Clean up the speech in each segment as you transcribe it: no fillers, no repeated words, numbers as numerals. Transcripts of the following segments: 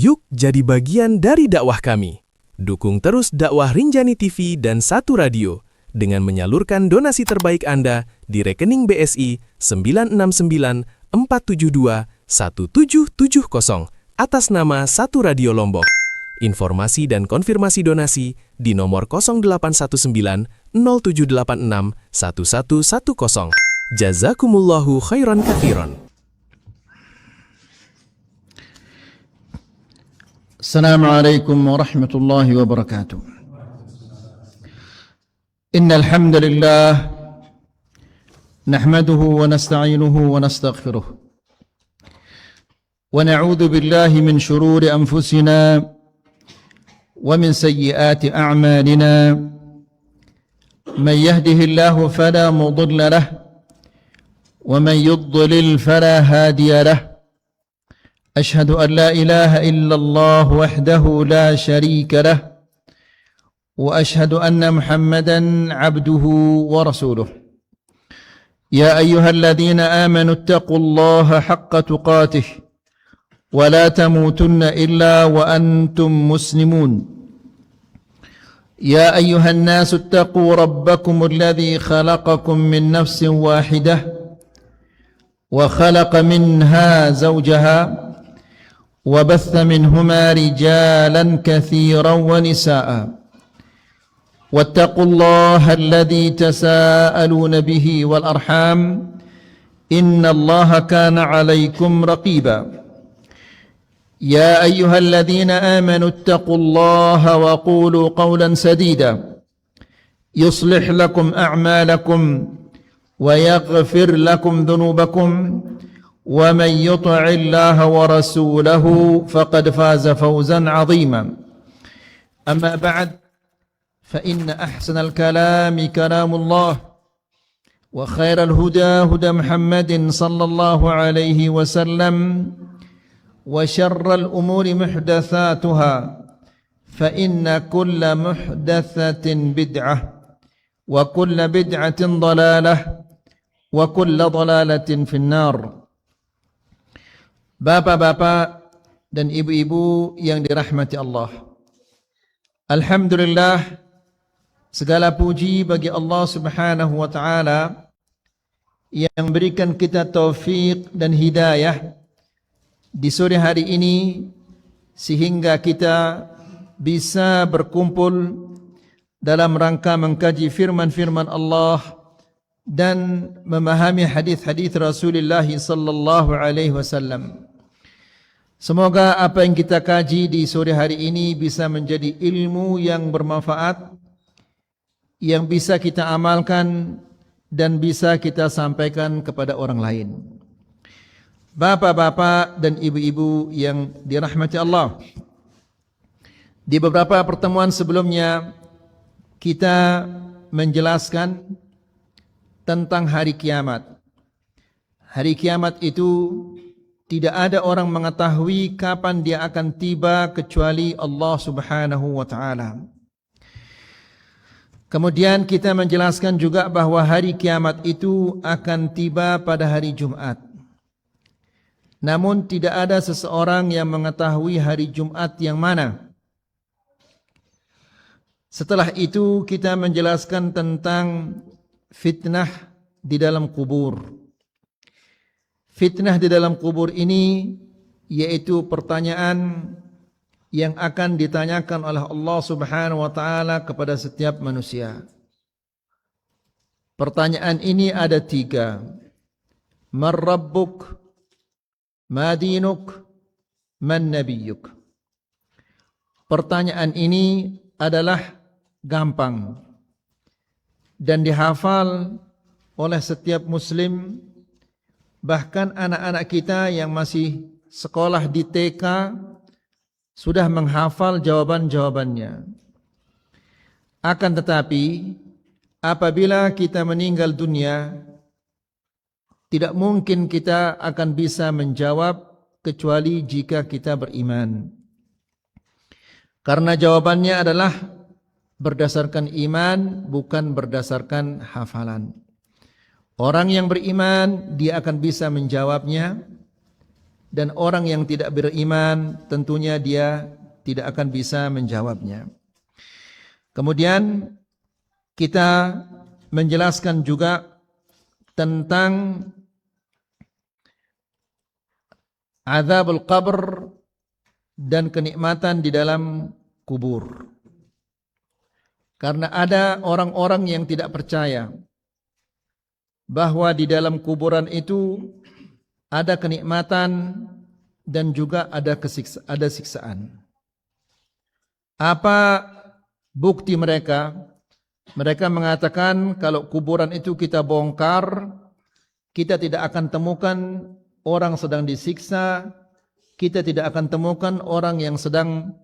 Yuk jadi bagian dari dakwah kami. Dukung terus dakwah Rinjani TV dan Satu Radio dengan menyalurkan donasi terbaik Anda di rekening BSI 96947217770 atas nama Satu Radio Lombok. Informasi dan konfirmasi donasi di nomor 0819 0786 1110. Jazakumullahu khairan katsiran. Assalamualaikum warahmatullahi wabarakatuh. Innal hamdalillah nahmaduhu wa nasta'inuhu wa nastaghfiruh. Wa na'udzu billahi min shururi anfusina wa min sayyiati a'malina. Man yahdihillahu fala mudilla lahu wa man yudlil fala hadiya lahu. أشهد أن لا إله إلا الله وحده لا شريك له وأشهد أن محمدا عبده ورسوله يا أيها الذين آمنوا اتقوا الله حق تقاته ولا تموتن إلا وأنتم مسلمون يا أيها الناس اتقوا ربكم الذي خلقكم من نفس واحدة وخلق منها زوجها وبث منهما رجالا كثيرا ونساء واتقوا الله الذي تساءلون به والأرحام إن الله كان عليكم رقيبا يا أيها الذين آمنوا اتقوا الله وقولوا قولا سديدا يصلح لكم أعمالكم ويغفر لكم ذنوبكم ومن يطع الله ورسوله فقد فاز فوزا عظيما أما بعد فإن أحسن الكلام كلام الله وخير الهدى هدى محمد صلى الله عليه وسلم وشر الأمور محدثاتها فإن كل محدثة بدعة وكل بدعة ضلالة وكل ضلالة في النار. Bapak-bapak dan ibu-ibu yang dirahmati Allah, alhamdulillah, segala puji bagi Allah Subhanahu wa ta'ala yang berikan kita taufik dan hidayah di sore hari ini sehingga kita bisa berkumpul dalam rangka mengkaji firman-firman Allah dan memahami hadis-hadis Rasulullah sallallahu alaihi wasallam. Semoga apa yang kita kaji di sore hari ini bisa menjadi ilmu yang bermanfaat, yang bisa kita amalkan dan bisa kita sampaikan kepada orang lain. Bapak-bapak dan ibu-ibu yang dirahmati Allah, di beberapa pertemuan sebelumnya kita menjelaskan tentang hari kiamat. Hari kiamat itu tidak ada orang mengetahui kapan dia akan tiba kecuali Allah Subhanahu wa ta'ala. Kemudian kita menjelaskan juga bahwa hari kiamat itu akan tiba pada hari Jumat. Namun tidak ada seseorang yang mengetahui hari Jumat yang mana. Setelah itu kita menjelaskan tentang fitnah di dalam kubur. Fitnah di dalam kubur ini yaitu pertanyaan yang akan ditanyakan oleh Allah Subhanahu wa ta'ala kepada setiap manusia. Pertanyaan ini ada 3. Man rabbuk, ma dinuk, man nabiyyuk. Pertanyaan ini adalah gampang dan dihafal oleh setiap muslim. Bahkan anak-anak kita yang masih sekolah di TK sudah menghafal jawaban-jawabannya. Akan tetapi apabila kita meninggal dunia, tidak mungkin kita akan bisa menjawab kecuali jika kita beriman. Karena jawabannya adalah berdasarkan iman, bukan berdasarkan hafalan. Orang yang beriman dia akan bisa menjawabnya dan orang yang tidak beriman tentunya dia tidak akan bisa menjawabnya. Kemudian kita menjelaskan juga tentang azabul qabr dan kenikmatan di dalam kubur. Karena ada orang-orang yang tidak percaya bahwa di dalam kuburan itu ada kenikmatan dan juga ada siksaan. Apa bukti mereka? Mereka mengatakan kalau kuburan itu kita bongkar, kita tidak akan temukan orang sedang disiksa, kita tidak akan temukan orang yang sedang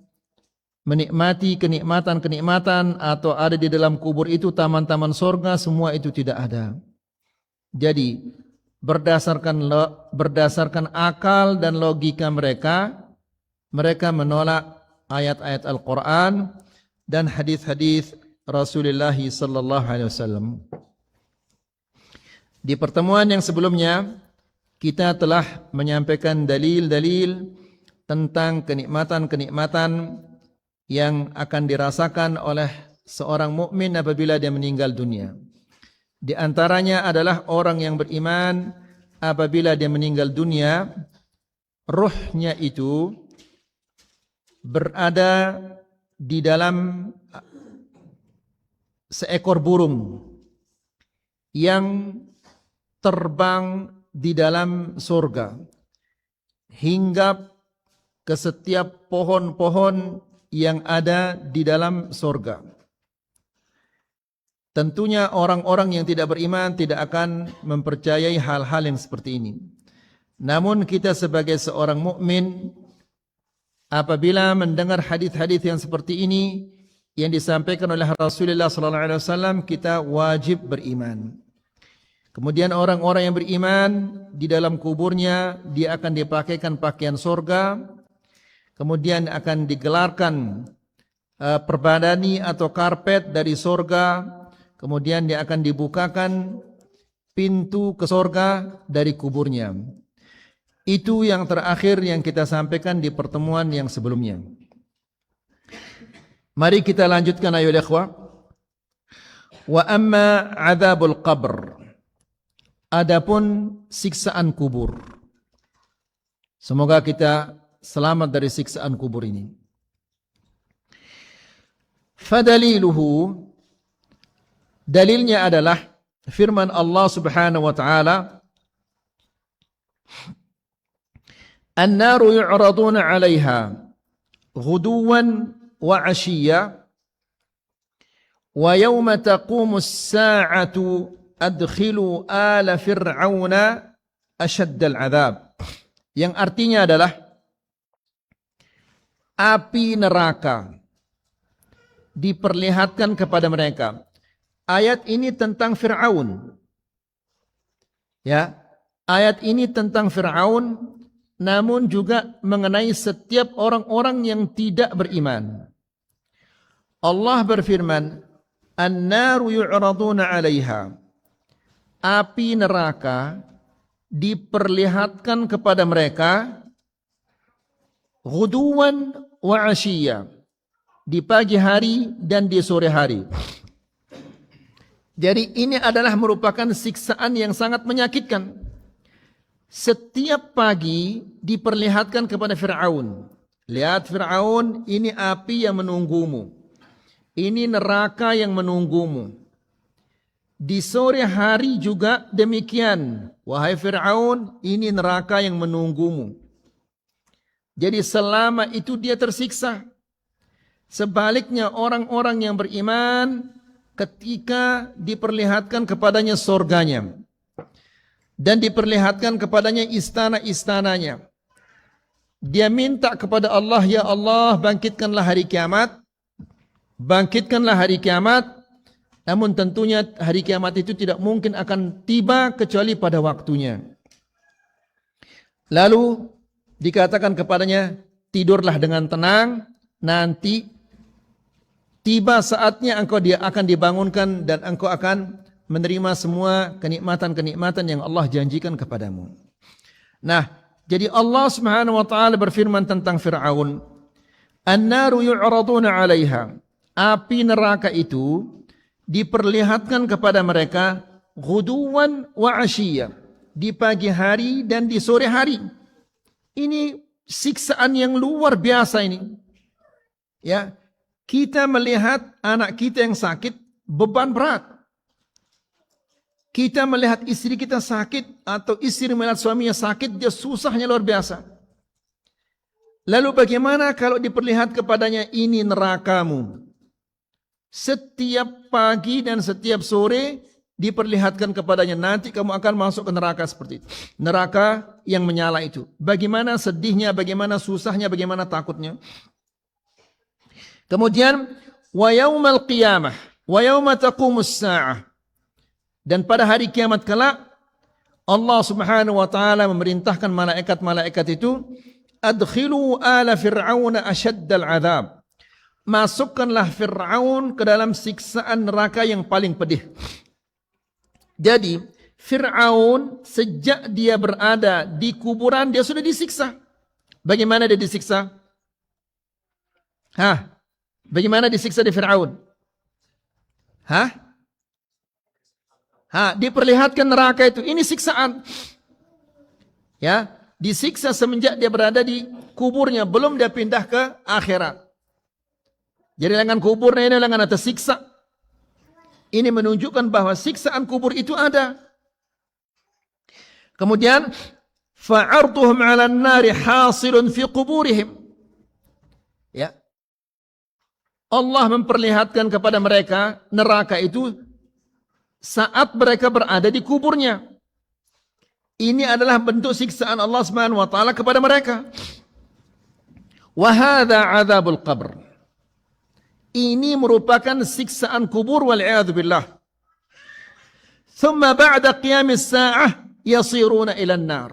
menikmati kenikmatan-kenikmatan atau ada di dalam kubur itu taman-taman surga, semua itu tidak ada. Jadi berdasarkan akal dan logika mereka menolak ayat-ayat Al-Quran dan hadis-hadis Rasulullah sallallahu alaihi wasallam. Di pertemuan yang sebelumnya kita telah menyampaikan dalil-dalil tentang kenikmatan-kenikmatan yang akan dirasakan oleh seorang mukmin apabila dia meninggal dunia. Di antaranya adalah orang yang beriman apabila dia meninggal dunia, ruhnya itu berada di dalam seekor burung yang terbang di dalam surga, hinggap ke setiap pohon-pohon yang ada di dalam surga. Tentunya orang-orang yang tidak beriman tidak akan mempercayai hal-hal yang seperti ini. Namun kita sebagai seorang mukmin, apabila mendengar hadis-hadis yang seperti ini yang disampaikan oleh Rasulullah sallallahu alaihi wasallam, kita wajib beriman. Kemudian orang-orang yang beriman di dalam kuburnya dia akan dipakaikan pakaian surga, kemudian akan digelarkan perbadani atau karpet dari surga, kemudian dia akan dibukakan pintu ke surga dari kuburnya. Itu yang terakhir yang kita sampaikan di pertemuan yang sebelumnya. Mari kita lanjutkan ayo ikhwah. Wa amma adzabul qabr. Adapun siksaan kubur. Semoga kita selamat dari siksaan kubur ini. Fadaliluhu, dalilnya adalah firman Allah Subhanahu wa taala, "An-naru yu'raduna 'alaiha ghuduwan wa 'ashiyya wa yawma taqumu as-sa'atu adkhilu ala fir'auna ashaddal 'adzab." Yang artinya adalah api neraka diperlihatkan kepada mereka. Ayat ini tentang Fir'aun. Ya, ayat ini tentang Fir'aun, namun juga mengenai setiap orang-orang yang tidak beriman. Allah berfirman, "An-naru yu'raduna 'alaiha." Api neraka diperlihatkan kepada mereka ghuduwan wa 'ashiyya, di pagi hari dan di sore hari. Jadi ini adalah merupakan siksaan yang sangat menyakitkan. Setiap pagi diperlihatkan kepada Fir'aun. Lihat Fir'aun, ini api yang menunggumu. Ini neraka yang menunggumu. Di sore hari juga demikian. Wahai Fir'aun, ini neraka yang menunggumu. Jadi selama itu dia tersiksa. Sebaliknya orang-orang yang beriman ketika diperlihatkan kepadanya surganya dan diperlihatkan kepadanya istana-istananya, dia minta kepada Allah, "Ya Allah, bangkitkanlah hari kiamat. Bangkitkanlah hari kiamat." Namun tentunya hari kiamat itu tidak mungkin akan tiba kecuali pada waktunya. Lalu dikatakan kepadanya, "Tidurlah dengan tenang, nanti tiba saatnya dia akan dibangunkan dan engkau akan menerima semua kenikmatan-kenikmatan yang Allah janjikan kepadamu." Nah, Jadi Allah Subhanahu wa taala berfirman tentang Firaun, "An-naru yu'raduna 'alaiha." Api neraka itu diperlihatkan kepada mereka ghuduwan wa 'ashiyya, di pagi hari dan di sore hari. Ini siksaan yang luar biasa ini. Ya, kita melihat anak kita yang sakit, beban berat. Kita melihat istri kita sakit atau istri melihat suaminya sakit, dia susahnya luar biasa. Lalu bagaimana kalau diperlihat kepadanya ini nerakamu? Setiap pagi dan setiap sore diperlihatkan kepadanya, nanti kamu akan masuk ke neraka seperti itu. Neraka yang menyala itu. Bagaimana sedihnya, bagaimana susahnya, bagaimana takutnya. Kemudian wa yaumal qiyamah wa yauma taqumus saah. Dan pada hari kiamat kelak Allah Subhanahu wa taala memerintahkan malaikat-malaikat itu, adkhilu ala fir'aun asyaddal adzab. Masukkanlah Fir'aun ke dalam siksaan neraka yang paling pedih. Jadi Fir'aun sejak dia berada di kuburan dia sudah disiksa. Bagaimana dia disiksa? Bagaimana disiksa di Fir'aun? Diperlihatkan neraka itu. Ini siksaan. Ya, disiksa semenjak dia berada di kuburnya, belum dia pindah ke akhirat. Jadi lengan kuburnya ini lengan tersiksa. Ini menunjukkan bahwa siksaan kubur itu ada. Kemudian fa'arduhum 'alan nari hasilun fi quburihim. Ya. Allah memperlihatkan kepada mereka neraka itu saat mereka berada di kuburnya. Ini adalah bentuk siksaan Allah Subhanahu wa taala kepada mereka. Wa hadza 'adzabul qabr. Ini merupakan siksaan kubur wal a'yadu billah. Thumma ba'da qiyamis sa'ah yasiruna ilan nar.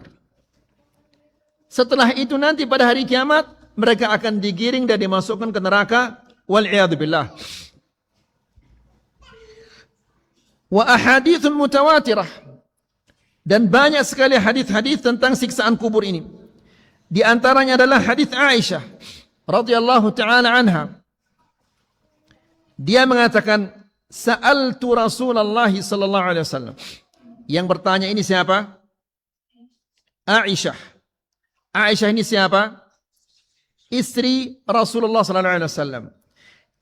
Setelah itu nanti pada hari kiamat mereka akan digiring dan dimasukkan ke neraka wal a'yadu billah. Wa ahaditsun mutawatirah. Dan banyak sekali hadis-hadis tentang siksaan kubur ini. Di antaranya adalah hadis Aisyah radhiyallahu taala anha. Dia mengatakan, sa'altu Rasulullah sallallahu alaihi wasallam. Yang bertanya ini siapa? Aisyah. Aisyah ini siapa? Istri Rasulullah sallallahu alaihi wasallam.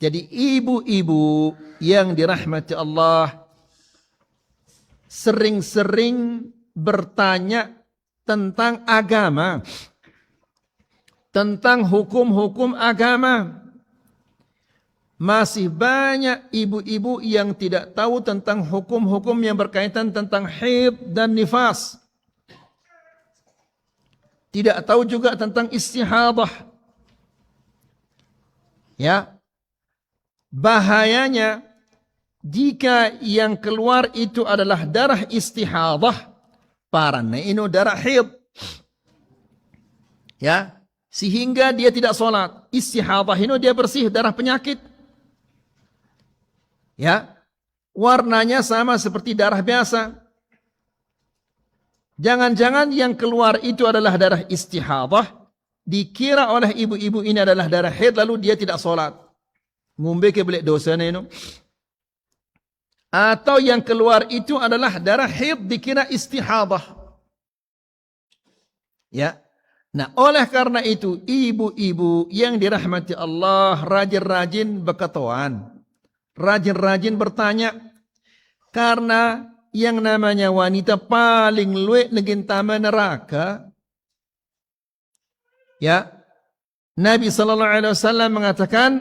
Jadi ibu-ibu yang dirahmati Allah sering-sering bertanya tentang agama, tentang hukum-hukum agama. Masih banyak ibu-ibu yang tidak tahu tentang hukum-hukum yang berkaitan tentang haid dan nifas. Tidak tahu juga tentang istihadah. Ya. Bahayanya jika yang keluar itu adalah darah istihadah, parana ino darah haid. Ya, sehingga dia tidak sholat. Istihadah ino dia bersih darah penyakit. Ya, warnanya sama seperti darah biasa. Jangan-jangan yang keluar itu adalah darah istihadah, dikira oleh ibu-ibu ini adalah darah haid, lalu dia tidak sholat. Ngumbe ke belek dosa neno. Atau yang keluar itu adalah darah haid, dikira istihadah. Ya. Nah, oleh karena itu ibu-ibu yang dirahmati Allah rajin-rajin berkatuan. Rajin-rajin bertanya, karena yang namanya wanita paling luwek negentama neraka. Ya, Nabi sallallahu alaihi wasallam mengatakan,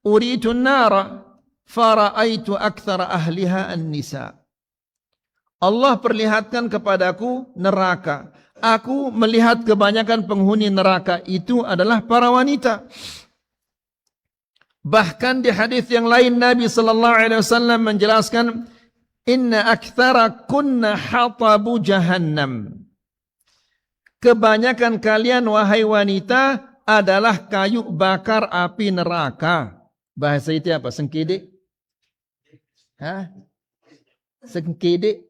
"Uritun nara fara'aitu aktsara ahliha an-nisa." Allah perlihatkan kepadaku neraka. Aku melihat kebanyakan penghuni neraka itu adalah para wanita. Bahkan di hadis yang lain Nabi sallallahu alaihi wasallam menjelaskan, inna aktsara kunna hatabu jahannam. Kebanyakan kalian wahai wanita adalah kayu bakar api neraka. Bahasa itu apa? Sengkede? Sengkede.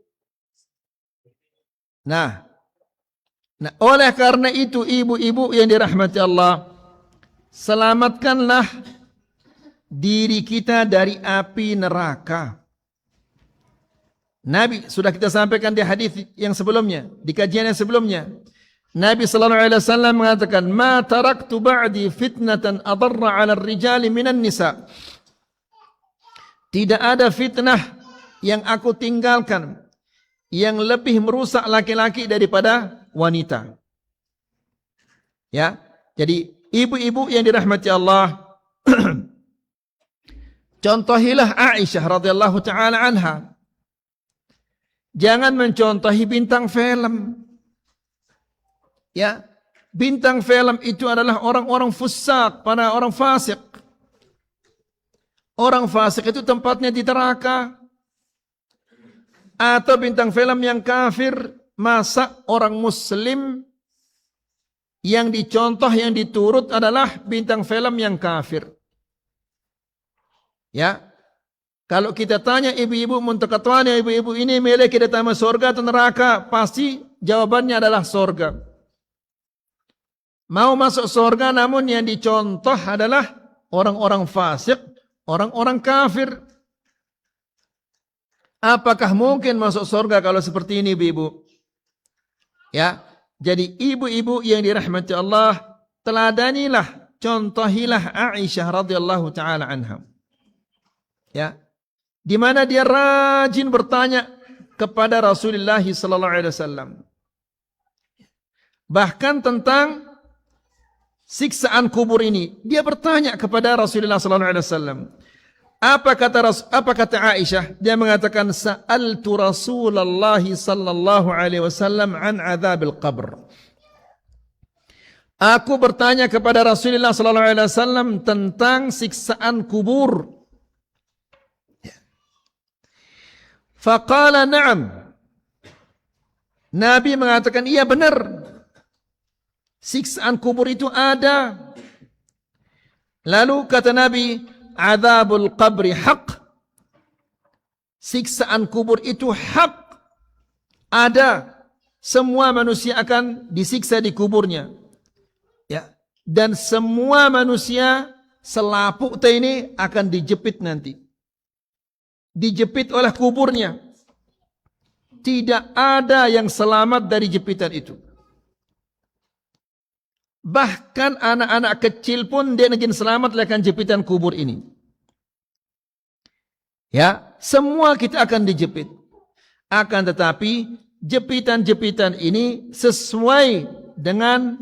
Nah, Nah, oleh karena itu ibu-ibu yang dirahmati Allah, selamatkanlah diri kita dari api neraka. Nabi sudah kita sampaikan di hadis yang sebelumnya, di kajian yang sebelumnya. Nabi sallallahu alaihi wasallam mengatakan, "Ma taraktu ba'di fitnatan adarra 'ala ar-rijali minan nisa." Tidak ada fitnah yang aku tinggalkan yang lebih merusak laki-laki daripada wanita. Ya, jadi ibu-ibu yang dirahmati Allah, contohilah Aisyah radhiyallahu taala anha. Jangan mencontohi bintang film. Ya, bintang film itu adalah orang-orang fusaq, para orang fasik. Orang fasik itu tempatnya di neraka. Atau bintang film yang kafir, masa orang muslim yang dicontoh, yang diturut adalah bintang film yang kafir. Ya, kalau kita tanya ibu-ibu muntakatwana, ibu-ibu ini milih kita tamat surga atau neraka, pasti jawabannya adalah surga. Mau masuk surga namun yang dicontoh adalah orang-orang fasik, orang-orang kafir. Apakah mungkin masuk surga kalau seperti ini, ibu-ibu? Ya, jadi ibu-ibu yang dirahmati Allah, teladanilah, contohilah Aisyah radhiyallahu taala anha. Ya, di mana dia rajin bertanya kepada Rasulullah sallallahu alaihi wasallam. Bahkan tentang siksaan kubur ini, dia bertanya kepada Rasulullah sallallahu alaihi wasallam. Apa kata Aisyah? Dia mengatakan, "Sa'altu Rasulullah sallallahu alaihi wasallam an adzabil qabr." Aku bertanya kepada Rasulullah sallallahu alaihi wasallam tentang siksaan kubur. Faqala na'am. Nabi mengatakan, iya benar. Siksaan kubur itu ada. Lalu kata Nabi, adzabul qabri haq. Siksaan kubur itu hak. Ada. Semua manusia akan disiksa di kuburnya. Ya. Dan semua manusia selaput ini akan dijepit nanti. Dijepit oleh kuburnya. Tidak ada yang selamat dari jepitan itu. Bahkan anak-anak kecil pun dia ingin selamat akan jepitan kubur ini. Ya, semua kita akan dijepit. Akan tetapi jepitan-jepitan ini sesuai dengan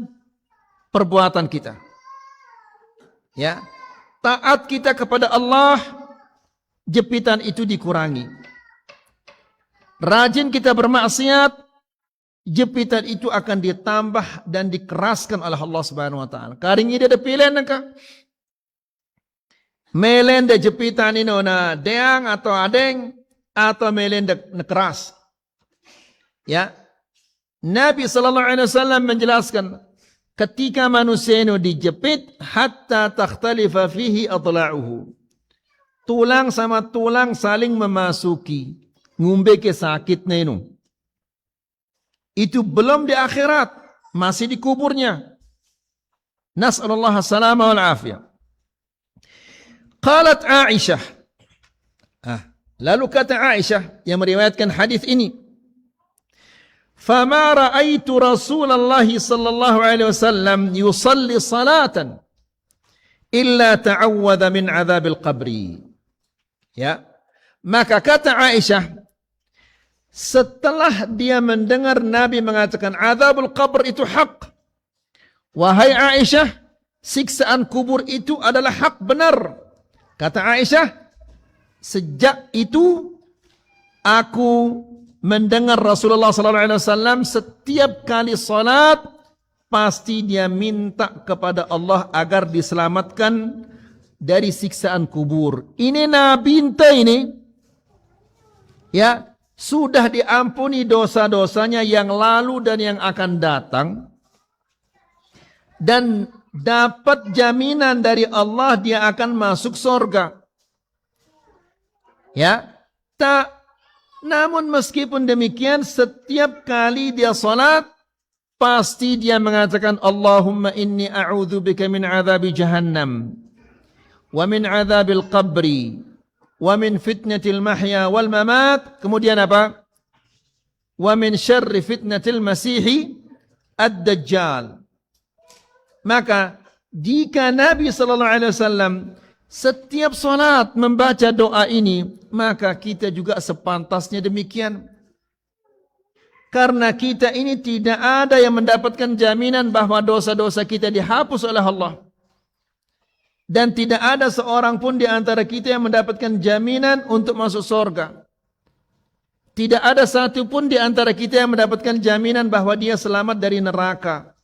perbuatan kita. Ya, taat kita kepada Allah, jepitan itu dikurangi. Rajin kita bermaksiat, jepitan itu akan ditambah dan dikeraskan oleh Allah Subhanahu wa taala. Karing ide ada pilihan ka? Melenda jepitan ini na deang atau adeng atau melenda keras. Ya. Nabi sallallahu alaihi wasallam menjelaskan ketika manusia itu dijepit hatta takhtalifa fihi adla'uhu. Tulang sama tulang saling memasuki. Ngumbe ke sakitnya itu. Itu belum di akhirat. Masih di kuburnya. Nas'alullah as-salama wal afiyah. Qalat Aisyah. Lalu kata Aisyah yang meriwayatkan hadis ini. Fama ra'aitu Rasulullah sallallahu alaihi wasallam yusalli salatan illa ta'awwadha min adzabil qabri. Ya. Maka kata Aisyah, setelah dia mendengar Nabi mengatakan azabul qabr itu hak. Wahai Aisyah, siksaan kubur itu adalah hak benar. Kata Aisyah, sejak itu aku mendengar Rasulullah sallallahu alaihi wasallam setiap kali salat pasti dia minta kepada Allah agar diselamatkan dari siksaan kubur. Ini Nabi ini ya, sudah diampuni dosa-dosanya yang lalu dan yang akan datang. Dan dapat jaminan dari Allah dia akan masuk surga. Ya, namun meskipun demikian setiap kali dia salat pasti dia mengatakan Allahumma inni a'udzubika min adzabi jahannam wa min adzabil qabri wa min fitnatil mahya wal mamat. Kemudian apa? Wa min syarri fitnatil masihi ad-dajjal. Maka jika Nabi sallallahu alaihi wasallam setiap salat membaca doa ini, maka kita juga sepantasnya demikian. Karena kita ini tidak ada yang mendapatkan jaminan bahwa dosa-dosa kita dihapus oleh Allah. Dan tidak ada seorang pun di antara kita yang mendapatkan jaminan untuk masuk surga. Tidak ada satu pun di antara kita yang mendapatkan jaminan bahwa dia selamat dari neraka.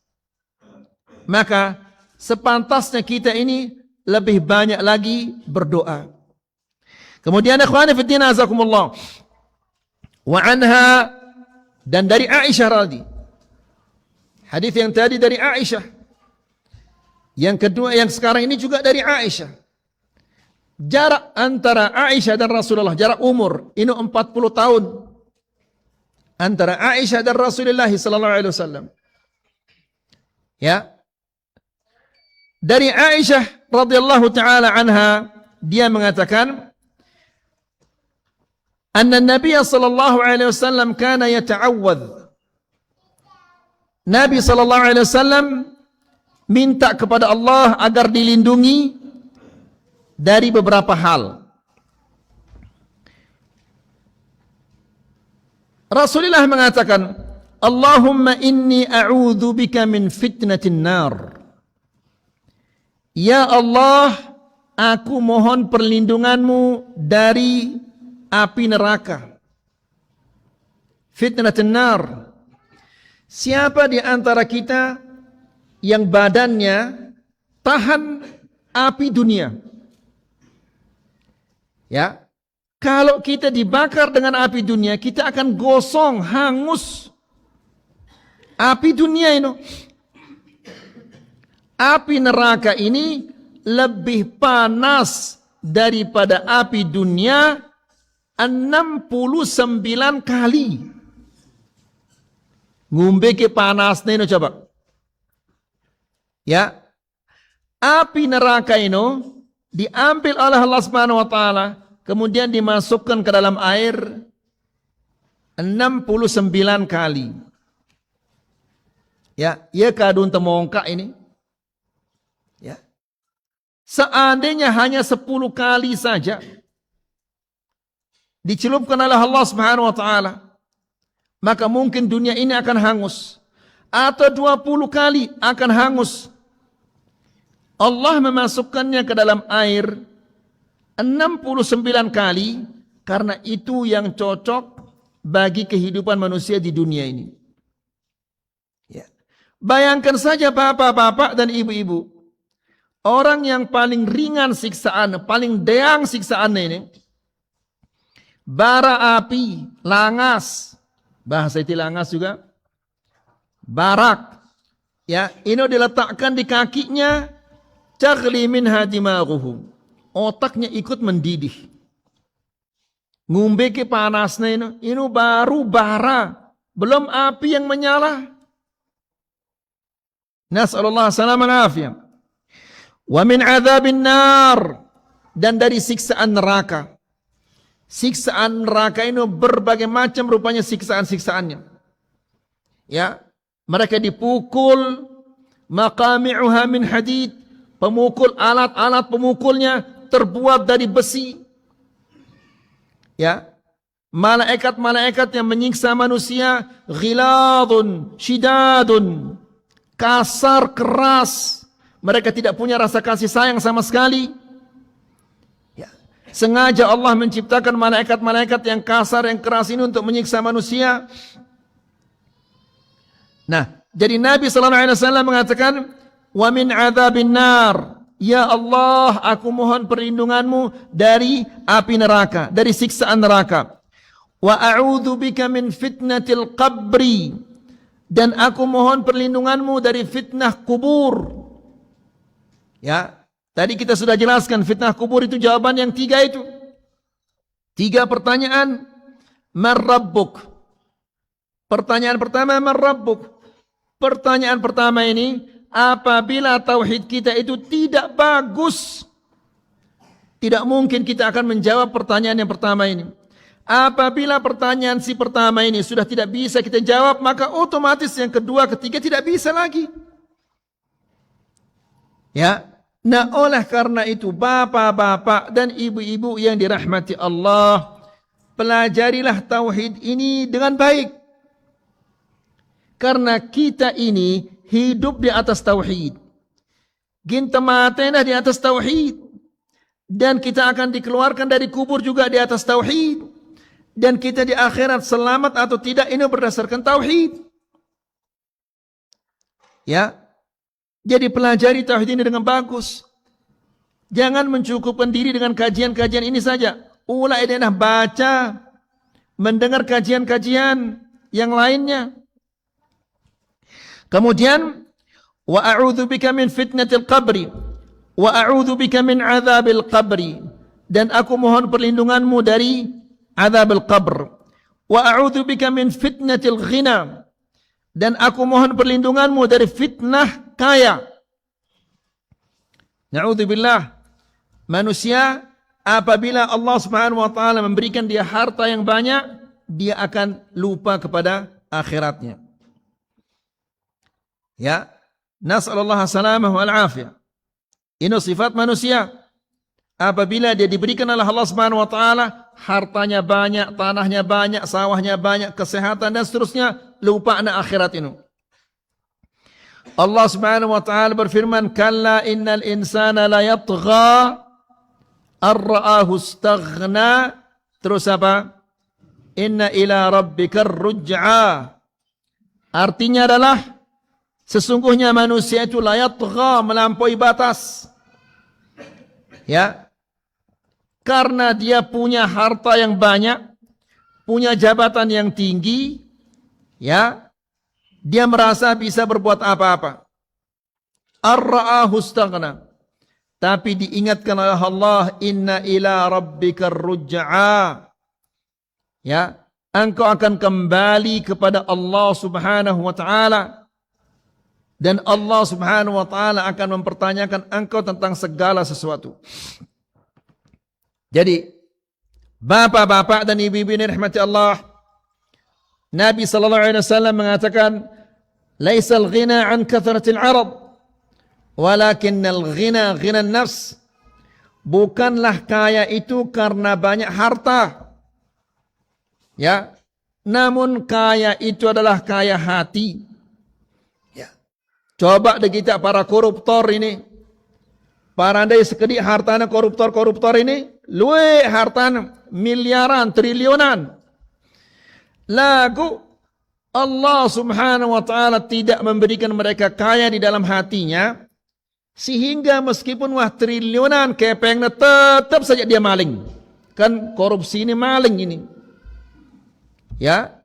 Maka sepantasnya kita ini lebih banyak lagi berdoa. Kemudian ikhwani fi din azakumullah. Wa anha, dan dari Aisyah radhi. Hadis yang tadi dari Aisyah. Yang kedua yang sekarang ini juga dari Aisyah. Jarak antara Aisyah dan Rasulullah, jarak umur ini 40 tahun. Antara Aisyah dan Rasulullah sallallahu alaihi wasallam. Ya. Dari Aisyah radhiyallahu taala anha, dia mengatakan anna Nabi sallallahu alaihi wasallam kana yata'awwadz. Nabi sallallahu alaihi wasallam minta kepada Allah agar dilindungi dari beberapa hal. Rasulullah mengatakan, Allahumma inni a'udzu bika min fitnatin nar. Ya Allah, aku mohon perlindunganmu dari api neraka. Fitnatin nar. Siapa di antara kita yang badannya tahan api dunia? Ya, kalau kita dibakar dengan api dunia, kita akan gosong, hangus. Api dunia ini, api neraka ini lebih panas daripada api dunia 69 kali. Ngumbe ke panasnya ini coba. Ya, api neraka ini diambil oleh Allah Subhanahu wa taala, kemudian dimasukkan ke dalam air 69 kali. Ya, ia kadun temongkak ini. Ya. Seandainya hanya 10 kali saja dicelupkan oleh Allah Subhanahu wa taala, maka mungkin dunia ini akan hangus. Atau 20 kali akan hangus. Allah memasukkannya ke dalam air 69 kali karena itu yang cocok bagi kehidupan manusia di dunia ini. Ya. Bayangkan saja bapak-bapak dan ibu-ibu, orang yang paling ringan siksaan, paling deang siksaan ini, bara api, langas, bahasa itu langas juga, barak, ya, ini diletakkan di kakinya, Taghli minha dimaghuhu. Otaknya ikut mendidih. Ngumbe ke panasnya ini baru bara, belum api yang menyala. Nas'alullah salaman afiyah. Wa min adzabin nar, dan dari siksaan neraka. Siksaan neraka ini berbagai macam rupanya siksaan-siksaannya. Ya, mereka dipukul, maqami'uha min hadid. Pemukul, alat-alat pemukulnya terbuat dari besi. Ya, malaikat-malaikat yang menyiksa manusia, ghiladun, syidadun, kasar, keras. Mereka tidak punya rasa kasih sayang sama sekali. Ya, sengaja Allah menciptakan malaikat-malaikat yang kasar, yang keras ini untuk menyiksa manusia. Nah, jadi Nabi sallallahu alaihi wasallam mengatakan, wa min adzabin nar, ya Allah, aku mohon perlindunganmu dari api neraka, dari siksaan neraka. Wa a'udzu bika min fitnatil qabri, dan aku mohon perlindunganmu dari fitnah kubur. Ya, tadi kita sudah jelaskan fitnah kubur itu jawaban yang 3 itu. 3 pertanyaan. Man rabbuk? Pertanyaan pertama, man rabbuk? Pertanyaan pertama ini, apabila tauhid kita itu tidak bagus, tidak mungkin kita akan menjawab pertanyaan yang pertama ini. Apabila pertanyaan si pertama ini sudah tidak bisa kita jawab, maka otomatis yang kedua, ketiga tidak bisa lagi. Ya, nah oleh karena itu bapak-bapak dan ibu-ibu yang dirahmati Allah, pelajarilah tauhid ini dengan baik. Karena kita ini hidup di atas tauhid. Kita matilah di atas tauhid. Dan kita akan dikeluarkan dari kubur juga di atas tauhid. Dan kita di akhirat selamat atau tidak ini berdasarkan tauhid. Ya. Jadi pelajari tauhid ini dengan bagus. Jangan mencukupkan diri dengan kajian-kajian ini saja. Ulai denah baca, mendengar kajian-kajian yang lainnya. Kemudian wa a'udzu bika min fitnatil qabri wa a'udzu bika min adzabil qabri, dan aku mohon perlindunganmu dari adzabil qabr. Wa a'udzu bika min fitnatil ghina, dan aku mohon perlindunganmu dari fitnah kaya. Na'udzubillah, manusia apabila Allah Subhanahu wa taala memberikan dia harta yang banyak, dia akan lupa kepada akhiratnya. Ya, nas'alullah salamah wal afiyah. Ini sifat manusia. Apabila dia diberikan oleh Allah Subhanahu wa taala hartanya banyak, tanahnya banyak, sawahnya banyak, kesehatan dan seterusnya, lupa na akhirat ini. Allah Subhanahu wa taala berfirman, "Kalla innal insana la yatgha ar-ra'ahu istaghna." Terus apa? "Inna ila rabbikar ruj'a." Artinya adalah sesungguhnya manusia itu la yatgha, melampaui batas. Ya. Karena dia punya harta yang banyak, punya jabatan yang tinggi, ya. Dia merasa bisa berbuat apa-apa. Ar-ra'ahu istaghna. Tapi diingatkan oleh Allah, inna ila rabbikar ruj'a. Ya, engkau akan kembali kepada Allah Subhanahu wa taala. Dan Allah Subhanahu wa taala akan mempertanyakan engkau tentang segala sesuatu. Jadi, bapak-bapak dan ibu-ibu yang dirahmati Allah, Nabi sallallahu alaihi wasallam mengatakan, "Laisal ghina an kathratil 'arad, walakinnal ghina ghinan nafs." Bukanlah kaya itu karena banyak harta. Ya. Namun kaya itu adalah kaya hati. Ya. Coba deh kita para koruptor ini. Para andai sekedik hartana koruptor-koruptor ini, luwe hartana miliaran, triliunan. Lagu Allah Subhanahu wa taala tidak memberikan mereka kaya di dalam hatinya, sehingga meskipun wah triliunan kepengnya tetap saja dia maling. Kan korupsi ini maling ini. Ya.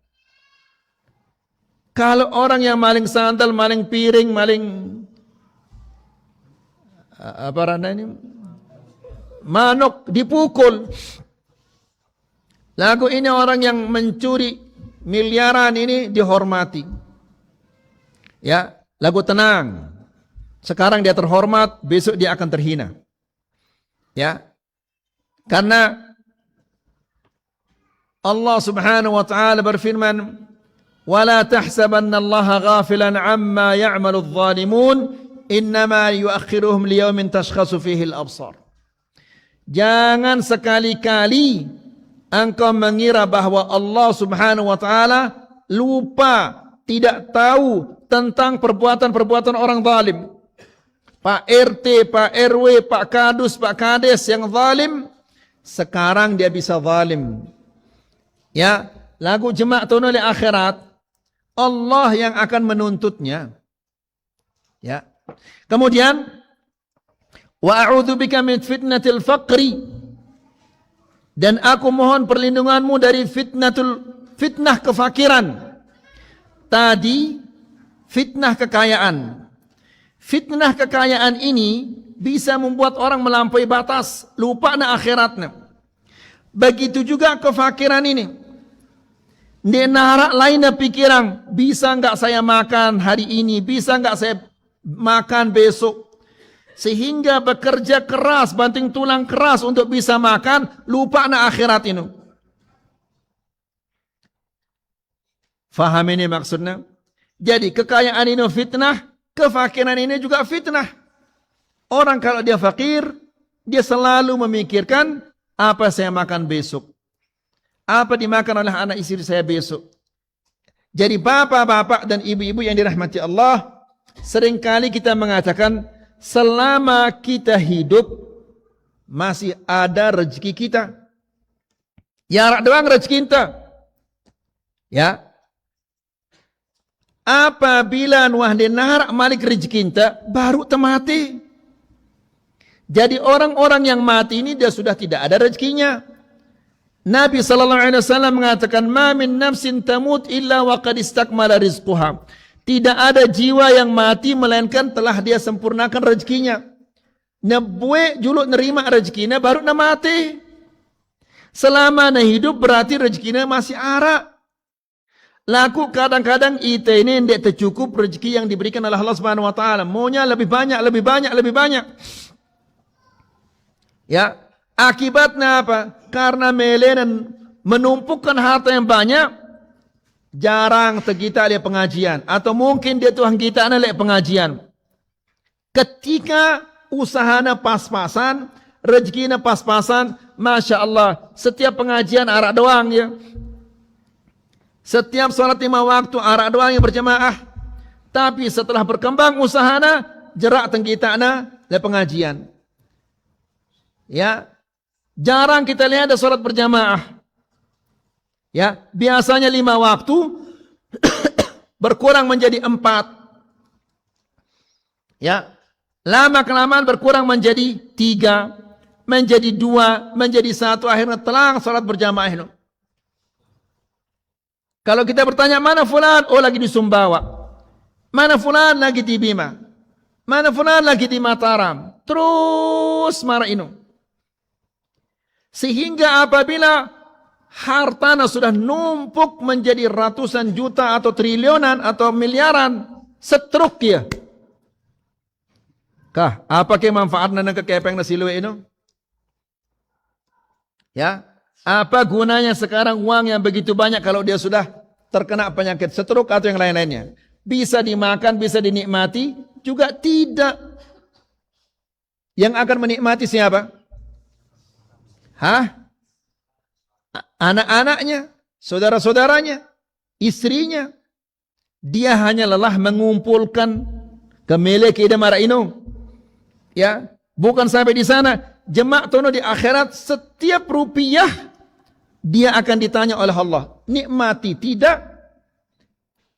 Kalau orang yang maling sandal, maling piring, maling apa rananya ini? Manuk dipukul. Lagu ini orang yang mencuri miliaran ini dihormati. Ya, lagu tenang. Sekarang dia terhormat, besok dia akan terhina. Ya. Karena Allah Subhanahu wa taala berfirman, "Wala tahsabanna Allaha ghafilan 'amma ya'malu adh-dhalimun, innama yu'akhiruhum liyaumin tashkhasu fihi al-absar." Jangan sekali-kali engkau mengira bahwa Allah Subhanahu wa taala lupa, tidak tahu tentang perbuatan-perbuatan orang zalim. Pak RT, Pak RW, Pak Kadus, Pak Kades yang zalim, sekarang dia bisa zalim. Ya, lagu jemaah tunul akhirat, Allah yang akan menuntutnya. Ya. Kemudian wa a'udzu bika min fitnatil faqri, dan aku mohon perlindunganmu dari fitnah kefakiran. Tadi fitnah kekayaan. Fitnah kekayaan ini bisa membuat orang melampaui batas, lupa na akhiratnya. Begitu juga kefakiran ini. Dia narak lainnya pikiran, bisa enggak saya makan hari ini, bisa enggak saya makan besok. Sehingga bekerja keras, banting tulang keras untuk bisa makan, lupa na akhirat ini. Faham ini maksudnya? Jadi kekayaan ini fitnah, kefakiran ini juga fitnah. Orang kalau dia fakir, dia selalu memikirkan apa saya makan besok. Apa dimakan oleh anak istri saya besok. Jadi bapak-bapak dan ibu-ibu yang dirahmati Allah, seringkali kita mengatakan, selama kita hidup, masih ada rezeki kita. Ya doang rezeki kita. Ya. Apabila wahde narak malik rezeki kita, baru temati. Jadi orang-orang yang mati ini dia sudah tidak ada rezekinya. Nabi SAW mengatakan, "Ma min nafsin tamut illa wa qad istakmala rizquha." Tidak ada jiwa yang mati melainkan telah dia sempurnakan rezekinya. Nebue juluk nerima rezekinya baru na mati. Selama na hidup berarti rezekinya masih ada. Laku kadang-kadang ite ini tidak tercukup rezeki yang diberikan oleh Allah Subhanahu wa taala. Maunya lebih banyak, lebih banyak, lebih banyak. Ya, akibatnya apa? Karena melenan menumpukkan harta yang banyak, jarang kita lihat pengajian. Atau mungkin dia Tuhan kita lihat pengajian. Ketika usahanya pas-pasan, rezekinya pas-pasan, Masya Allah, setiap pengajian arak doang ya. Setiap sholat 5 waktu arak doang yang berjamaah. Tapi setelah berkembang usahanya, jerak tenggitana lihat pengajian. Ya, jarang kita lihat ada sholat berjamaah. Ya, biasanya 5 waktu berkurang menjadi 4. Ya, lama kelamaan berkurang menjadi 3, menjadi 2, menjadi 1, akhirnya telang sholat berjamaah itu. Kalau kita bertanya mana fulan, oh lagi di Sumbawa. Mana fulan lagi di Bima. Mana fulan lagi di Mataram. Terus marah ini. Sehingga apabila hartana sudah numpuk menjadi ratusan juta atau triliunan atau miliaran, setruk ya. Kah, apa ke manfaatnya nang kekepeng na silwe ini? Ya, apa gunanya sekarang uang yang begitu banyak kalau dia sudah terkena penyakit setruk atau yang lain-lainnya? Bisa dimakan, bisa dinikmati, juga tidak. Yang akan menikmati siapa? Hah? Anak-anaknya, saudara-saudaranya, istrinya. Dia hanya lelah mengumpulkan kemele ke idamara ino. Ya, bukan sampai di sana. Jemaah tono di akhirat setiap rupiah dia akan ditanya oleh Allah. Nikmati tidak,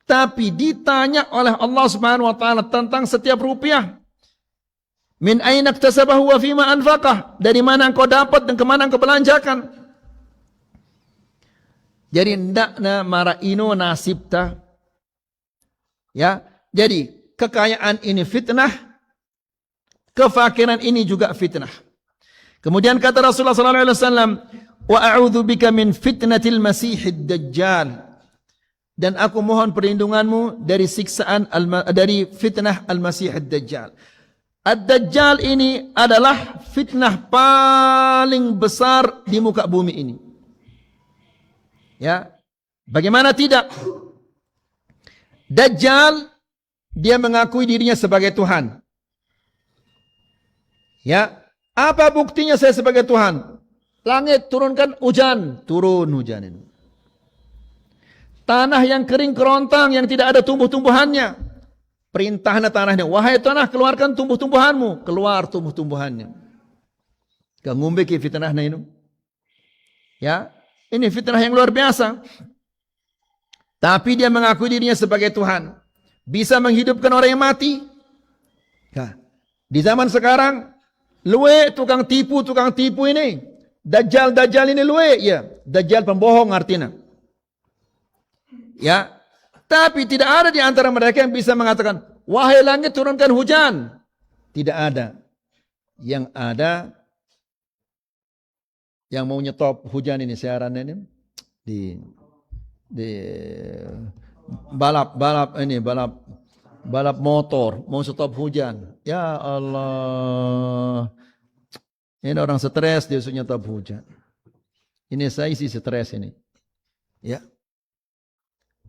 tapi ditanya oleh Allah Subhanahu wa taala tentang setiap rupiah. Min aina iktasabahu wa fima anfaqah? Dari mana engkau dapat dan kemana engkau belanjakan? Jadi ndakna mara ino nasibta. Ya, jadi kekayaan ini fitnah, kefakiran ini juga fitnah. Kemudian kata Rasulullah sallallahu alaihi wasallam, "Wa a'udzu bika min fitnatil masiihid dajjal." Dan aku mohon perlindunganmu dari siksaan dari fitnah al-Masihid Dajjal. Ad-Dajjal ini adalah fitnah paling besar di muka bumi ini. Ya, bagaimana tidak? Dajjal dia mengakui dirinya sebagai Tuhan. Ya, apa buktinya saya sebagai Tuhan? Langit turunkan hujan, turun hujan ini. Tanah yang kering kerontang yang tidak ada tumbuh-tumbuhannya. Perintahnya tanahnya, wahai tanah keluarkan tumbuh-tumbuhanmu, keluar tumbuh-tumbuhannya. Ngumbe ke fitnahnya ini. Ya, ini fitnah yang luar biasa. Tapi dia mengaku dirinya sebagai Tuhan. Bisa menghidupkan orang yang mati. Nah, di zaman sekarang, luwe tukang tipu ini. Dajjal ini luwe, ya. Dajjal pembohong artinya. Ya, tapi tidak ada di antara mereka yang bisa mengatakan, wahai langit turunkan hujan. Tidak ada. Yang ada, yang mau nyetop hujan ini siaran ini, di balap motor mau stop hujan. Ya Allah, ini orang stres dia suruhnya stop hujan. Ini saya isi stres ini. Ya.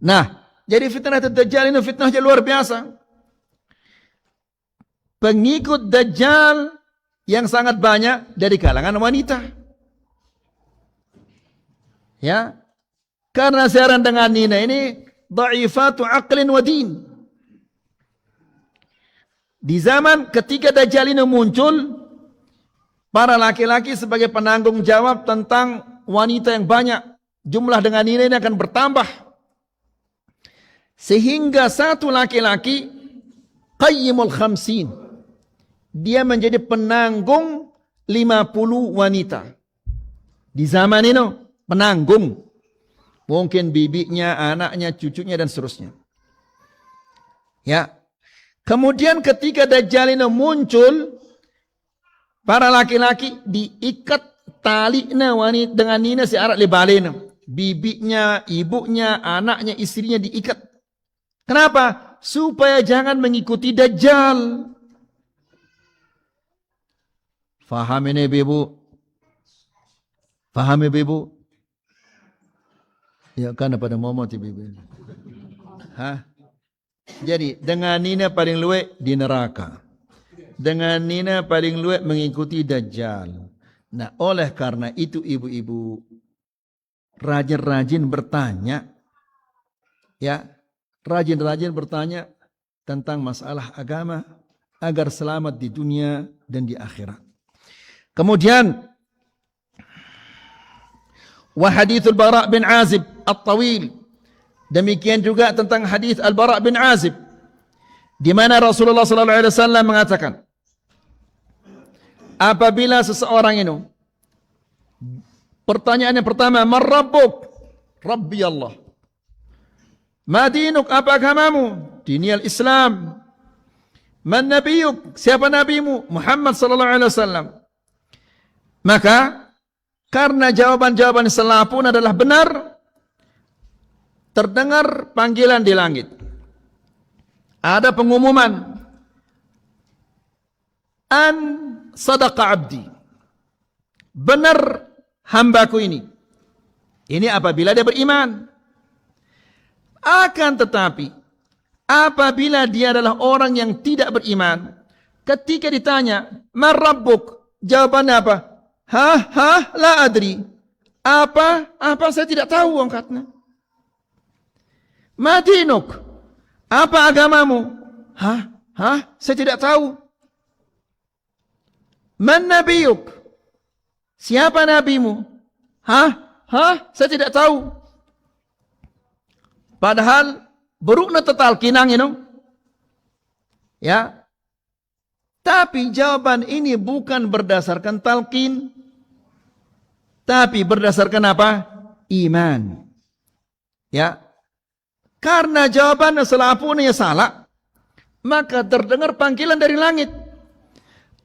Nah, jadi fitnah Dajjal ini fitnahnya luar biasa. Pengikut Dajjal yang sangat banyak dari kalangan wanita. Ya. Karena siaran dengan Nina ini dhaifatu aqlin wa din. Di zaman ketika Dajjal ini muncul, para laki-laki sebagai penanggung jawab tentang wanita yang banyak, jumlah dengan Nina ini akan bertambah. Sehingga satu laki-laki qayyimul khamsin, dia menjadi penanggung 50 wanita. Di zaman ini penanggung. Mungkin bibinya, anaknya, cucunya dan seterusnya. Ya. Kemudian ketika Dajjal ini muncul, para laki-laki diikat talina wanita dengan nina si arak lebalena. Bibinya, ibunya, anaknya, istrinya diikat. Kenapa? Supaya jangan mengikuti Dajjal. Faham ini ibu? Faham ibu? Ya kan pada momot ibu. Hah? Jadi dengan nina paling luwek di neraka. Dengan nina paling luwek mengikuti Dajjal. Nah, oleh karena itu ibu-ibu rajin-rajin bertanya. Ya, rajin-rajin bertanya tentang masalah agama agar selamat di dunia dan di akhirat. Kemudian wa hadithul Bara' bin Azib at-tawil. Demikian juga tentang hadis Al-Bara' bin Azib di mana Rasulullah sallallahu alaihi wasallam mengatakan, apabila seseorang itu pertanyaan yang pertama, "Man rabbuk?" Rabbi Allah. "Ma dinuk?" Apa agamamu? Dini al-Islam. "Man nabiyuk?" Siapa nabimu? Muhammad sallallahu alaihi wasallam. Maka karena jawaban-jawaban selapun adalah benar, terdengar panggilan di langit. Ada pengumuman, an sadaqa abdi. Benar hambaku ini. Ini apabila dia beriman. Akan tetapi, apabila dia adalah orang yang tidak beriman, ketika ditanya, "Man rabbuk?" Jawabannya apa? La adri. Apa saya tidak tahu angkatnya. "Ma dinuk?" Apa agamamu? Saya tidak tahu. "Man nabiyuk?" Siapa nabimu? Saya tidak tahu. Padahal berukna total kinang ini. Ya. Tapi jawaban ini bukan berdasarkan talqin, tapi berdasarkan apa? Iman. Ya. Karena jawabannya selapunnya salah, maka terdengar panggilan dari langit.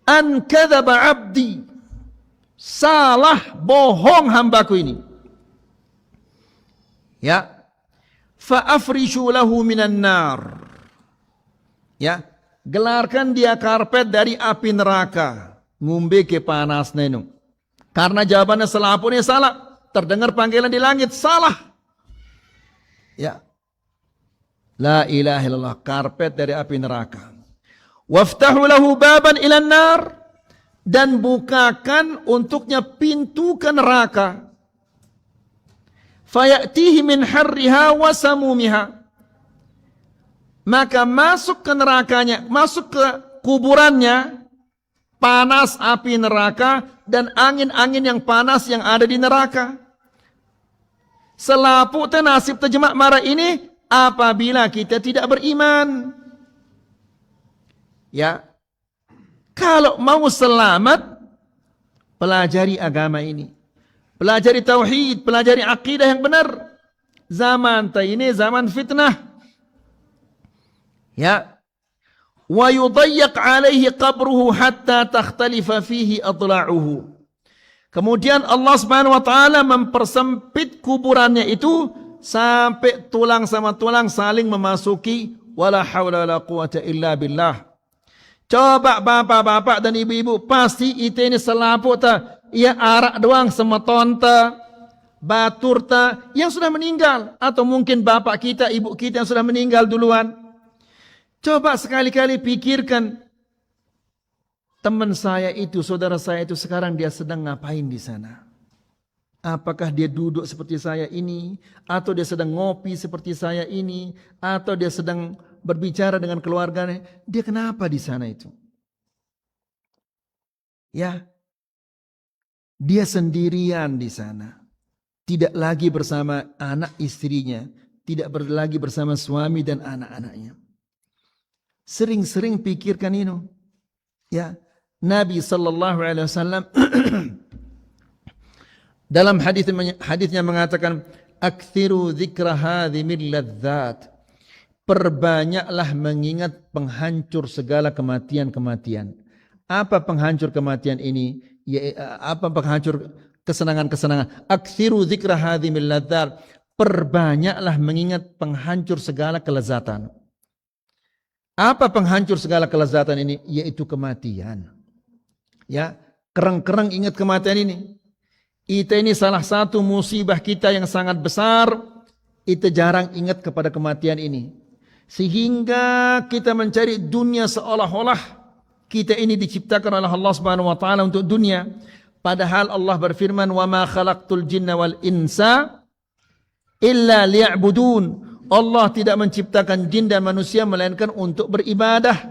An kadzaba abdi. Salah, bohong hambaku ini. Ya. Fa afrishu lahu minan nar. Ya. Gelarkan dia karpet dari api neraka. Ngumbe ke panas nenu. Karena jawabannya selapunnya salah. Terdengar panggilan di langit. Salah. Ya. La ilaha illallah. Karpet dari api neraka. Waftahu lahu baban ilan nar. Dan bukakan untuknya pintu ke neraka. Fayatihi min harriha wa samumiha. Maka masuk ke nerakanya, masuk ke kuburannya, panas api neraka dan angin-angin yang panas yang ada di neraka. Selapu nasib terjemah marah ini apabila kita tidak beriman. Ya, kalau mau selamat, pelajari agama ini, pelajari tauhid, pelajari akidah yang benar. Zaman ini zaman fitnah. Ya, wa yudayyiq alaihi qabruhu hatta takhtalifa fihi adla'uhu. Kemudian Allah Subhanahu wa taala mempersempit kuburannya itu sampai tulang sama tulang saling memasuki. Wala haula wala quwata illa billah. Coba bapak-bapak dan ibu-ibu, pasti itu ini selaput ta, ia arak doang sama tonta, batur ta yang sudah meninggal, atau mungkin bapak kita, ibu kita yang sudah meninggal duluan. Coba sekali-kali pikirkan, teman saya itu, saudara saya itu sekarang dia sedang ngapain di sana? Apakah dia duduk seperti saya ini, atau dia sedang ngopi seperti saya ini, atau dia sedang berbicara dengan keluarganya? Dia kenapa di sana itu? Ya, dia sendirian di sana, tidak lagi bersama anak istrinya, tidak lagi bersama suami dan anak-anaknya. Sering-sering pikirkan ini. Ya, Nabi sallallahu alaihi wasallam dalam hadisnya mengatakan, "Aktsiru dzikra hadhimil ladzat." Perbanyaklah mengingat penghancur segala kematian-kematian. Apa penghancur kematian ini? Ya, apa penghancur kesenangan-kesenangan? Aktsiru dzikra hadhimil ladzat. Perbanyaklah mengingat penghancur segala kelezatan. Apa penghancur segala kelezatan ini? Yaitu kematian. Ya, kereng-kereng ingat kematian ini. Itu ini salah satu musibah kita yang sangat besar. Itu jarang ingat kepada kematian ini. Sehingga kita mencari dunia seolah-olah kita ini diciptakan oleh Allah Subhanahu wa taala untuk dunia. Padahal Allah berfirman, "Wa ma khalaqtul jinna wal insa illa liya'budun." Allah tidak menciptakan jin dan manusia melainkan untuk beribadah.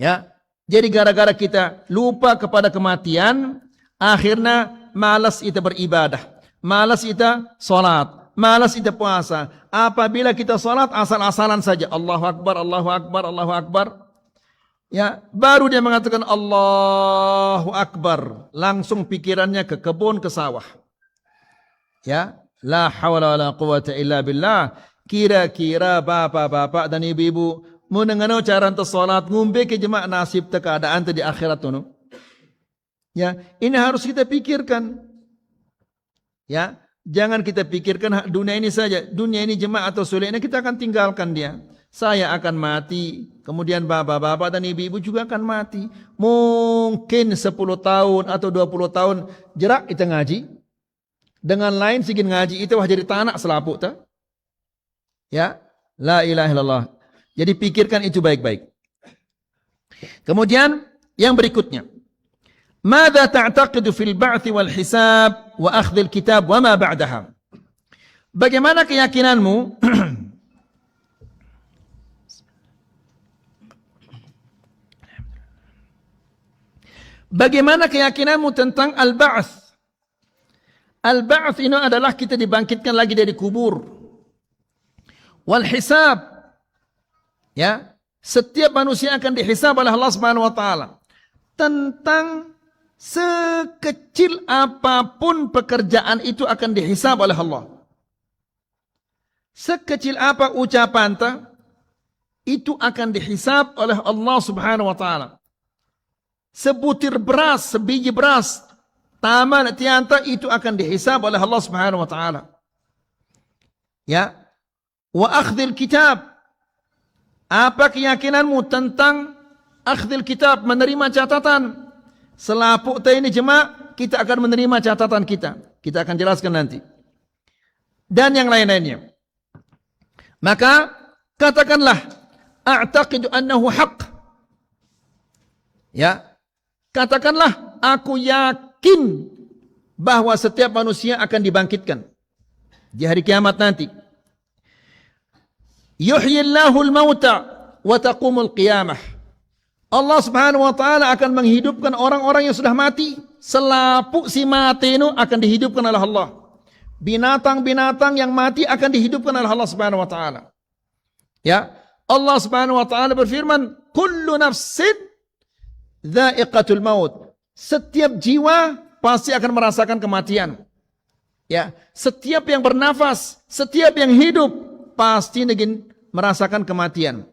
Ya, jadi gara-gara kita lupa kepada kematian, akhirnya malas kita beribadah, malas kita salat, malas kita puasa. Apabila kita salat asal-asalan saja, Allahu Akbar, Allahu Akbar, Allahu Akbar. Ya, baru dia mengatakan Allahu Akbar, langsung pikirannya ke kebun, ke sawah. Ya, la hawla wala quwata illa billah. Kira-kira bapak-bapak dan ibu-ibu mendengar cara anta salat ngumbe ke jemaah nasib te keadaan te di akhirat tu. Ya, ini harus kita pikirkan. Ya, jangan kita pikirkan dunia ini saja. Dunia ini jemaah atau sulit ini kita akan tinggalkan dia. Saya akan mati, kemudian bapak-bapak dan ibu-ibu juga akan mati. Mungkin 10 tahun atau 20 tahun jerak kita ngaji. Dengan lain sigin ngaji itu wah jadi tanah selaput ta. Ya, la ilaha illallah. Jadi pikirkan itu baik-baik. Kemudian yang berikutnya, ماذا تعتقد في البعث والحساب وأخذ الكتاب وما بعدها? Bagaimana keyakinanmu bagaimana keyakinanmu tentang al-ba'ts? Al-ba'ts ini adalah kita dibangkitkan lagi dari kubur. Wal hisab, ya, setiap manusia akan dihisab oleh Allah Subhanahu wa taala tentang sekecil apapun pekerjaan itu akan dihisab oleh Allah. Sekecil apa ucapan itu akan dihisab oleh Allah Subhanahu wa taala. Sebutir beras, sebiji beras, taman tianta itu akan dihisab oleh Allah Subhanahu wa taala. Ya. Wa akhdhil kitab. Apa keyakinanmu tentang akhdhil kitab, menerima catatan? Selaput ini jemaah, kita akan menerima catatan kita. Kita akan jelaskan nanti. Dan yang lain-lainnya. Maka katakanlah, a'taqidu annahu haqq. Ya. Katakanlah, aku yakin bahwa setiap manusia akan dibangkitkan di hari kiamat nanti. Yuhyillahul mauta wa taqumul qiyamah. Allah Subhanahu wa taala akan menghidupkan orang-orang yang sudah mati. Selaput si mati itu akan dihidupkan oleh Allah. Binatang-binatang yang mati akan dihidupkan oleh Allah Subhanahu wa taala. Ya, Allah Subhanahu wa taala berfirman, "Kullu nafsin dha'iqatul maut." Setiap jiwa pasti akan merasakan kematian. Ya, setiap yang bernafas, setiap yang hidup pasti merasakan kematian.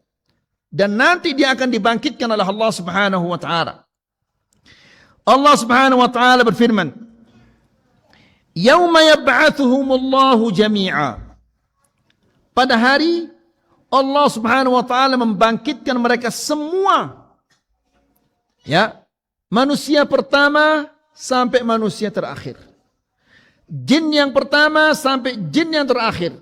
Dan nanti dia akan dibangkitkan oleh Allah Subhanahu wa taala. Allah Subhanahu wa taala berfirman, Yauma yab'atsuhumullahu jami'a. Pada hari Allah Subhanahu wa taala membangkitkan mereka semua. Ya, manusia pertama sampai manusia terakhir. Jin yang pertama sampai jin yang terakhir.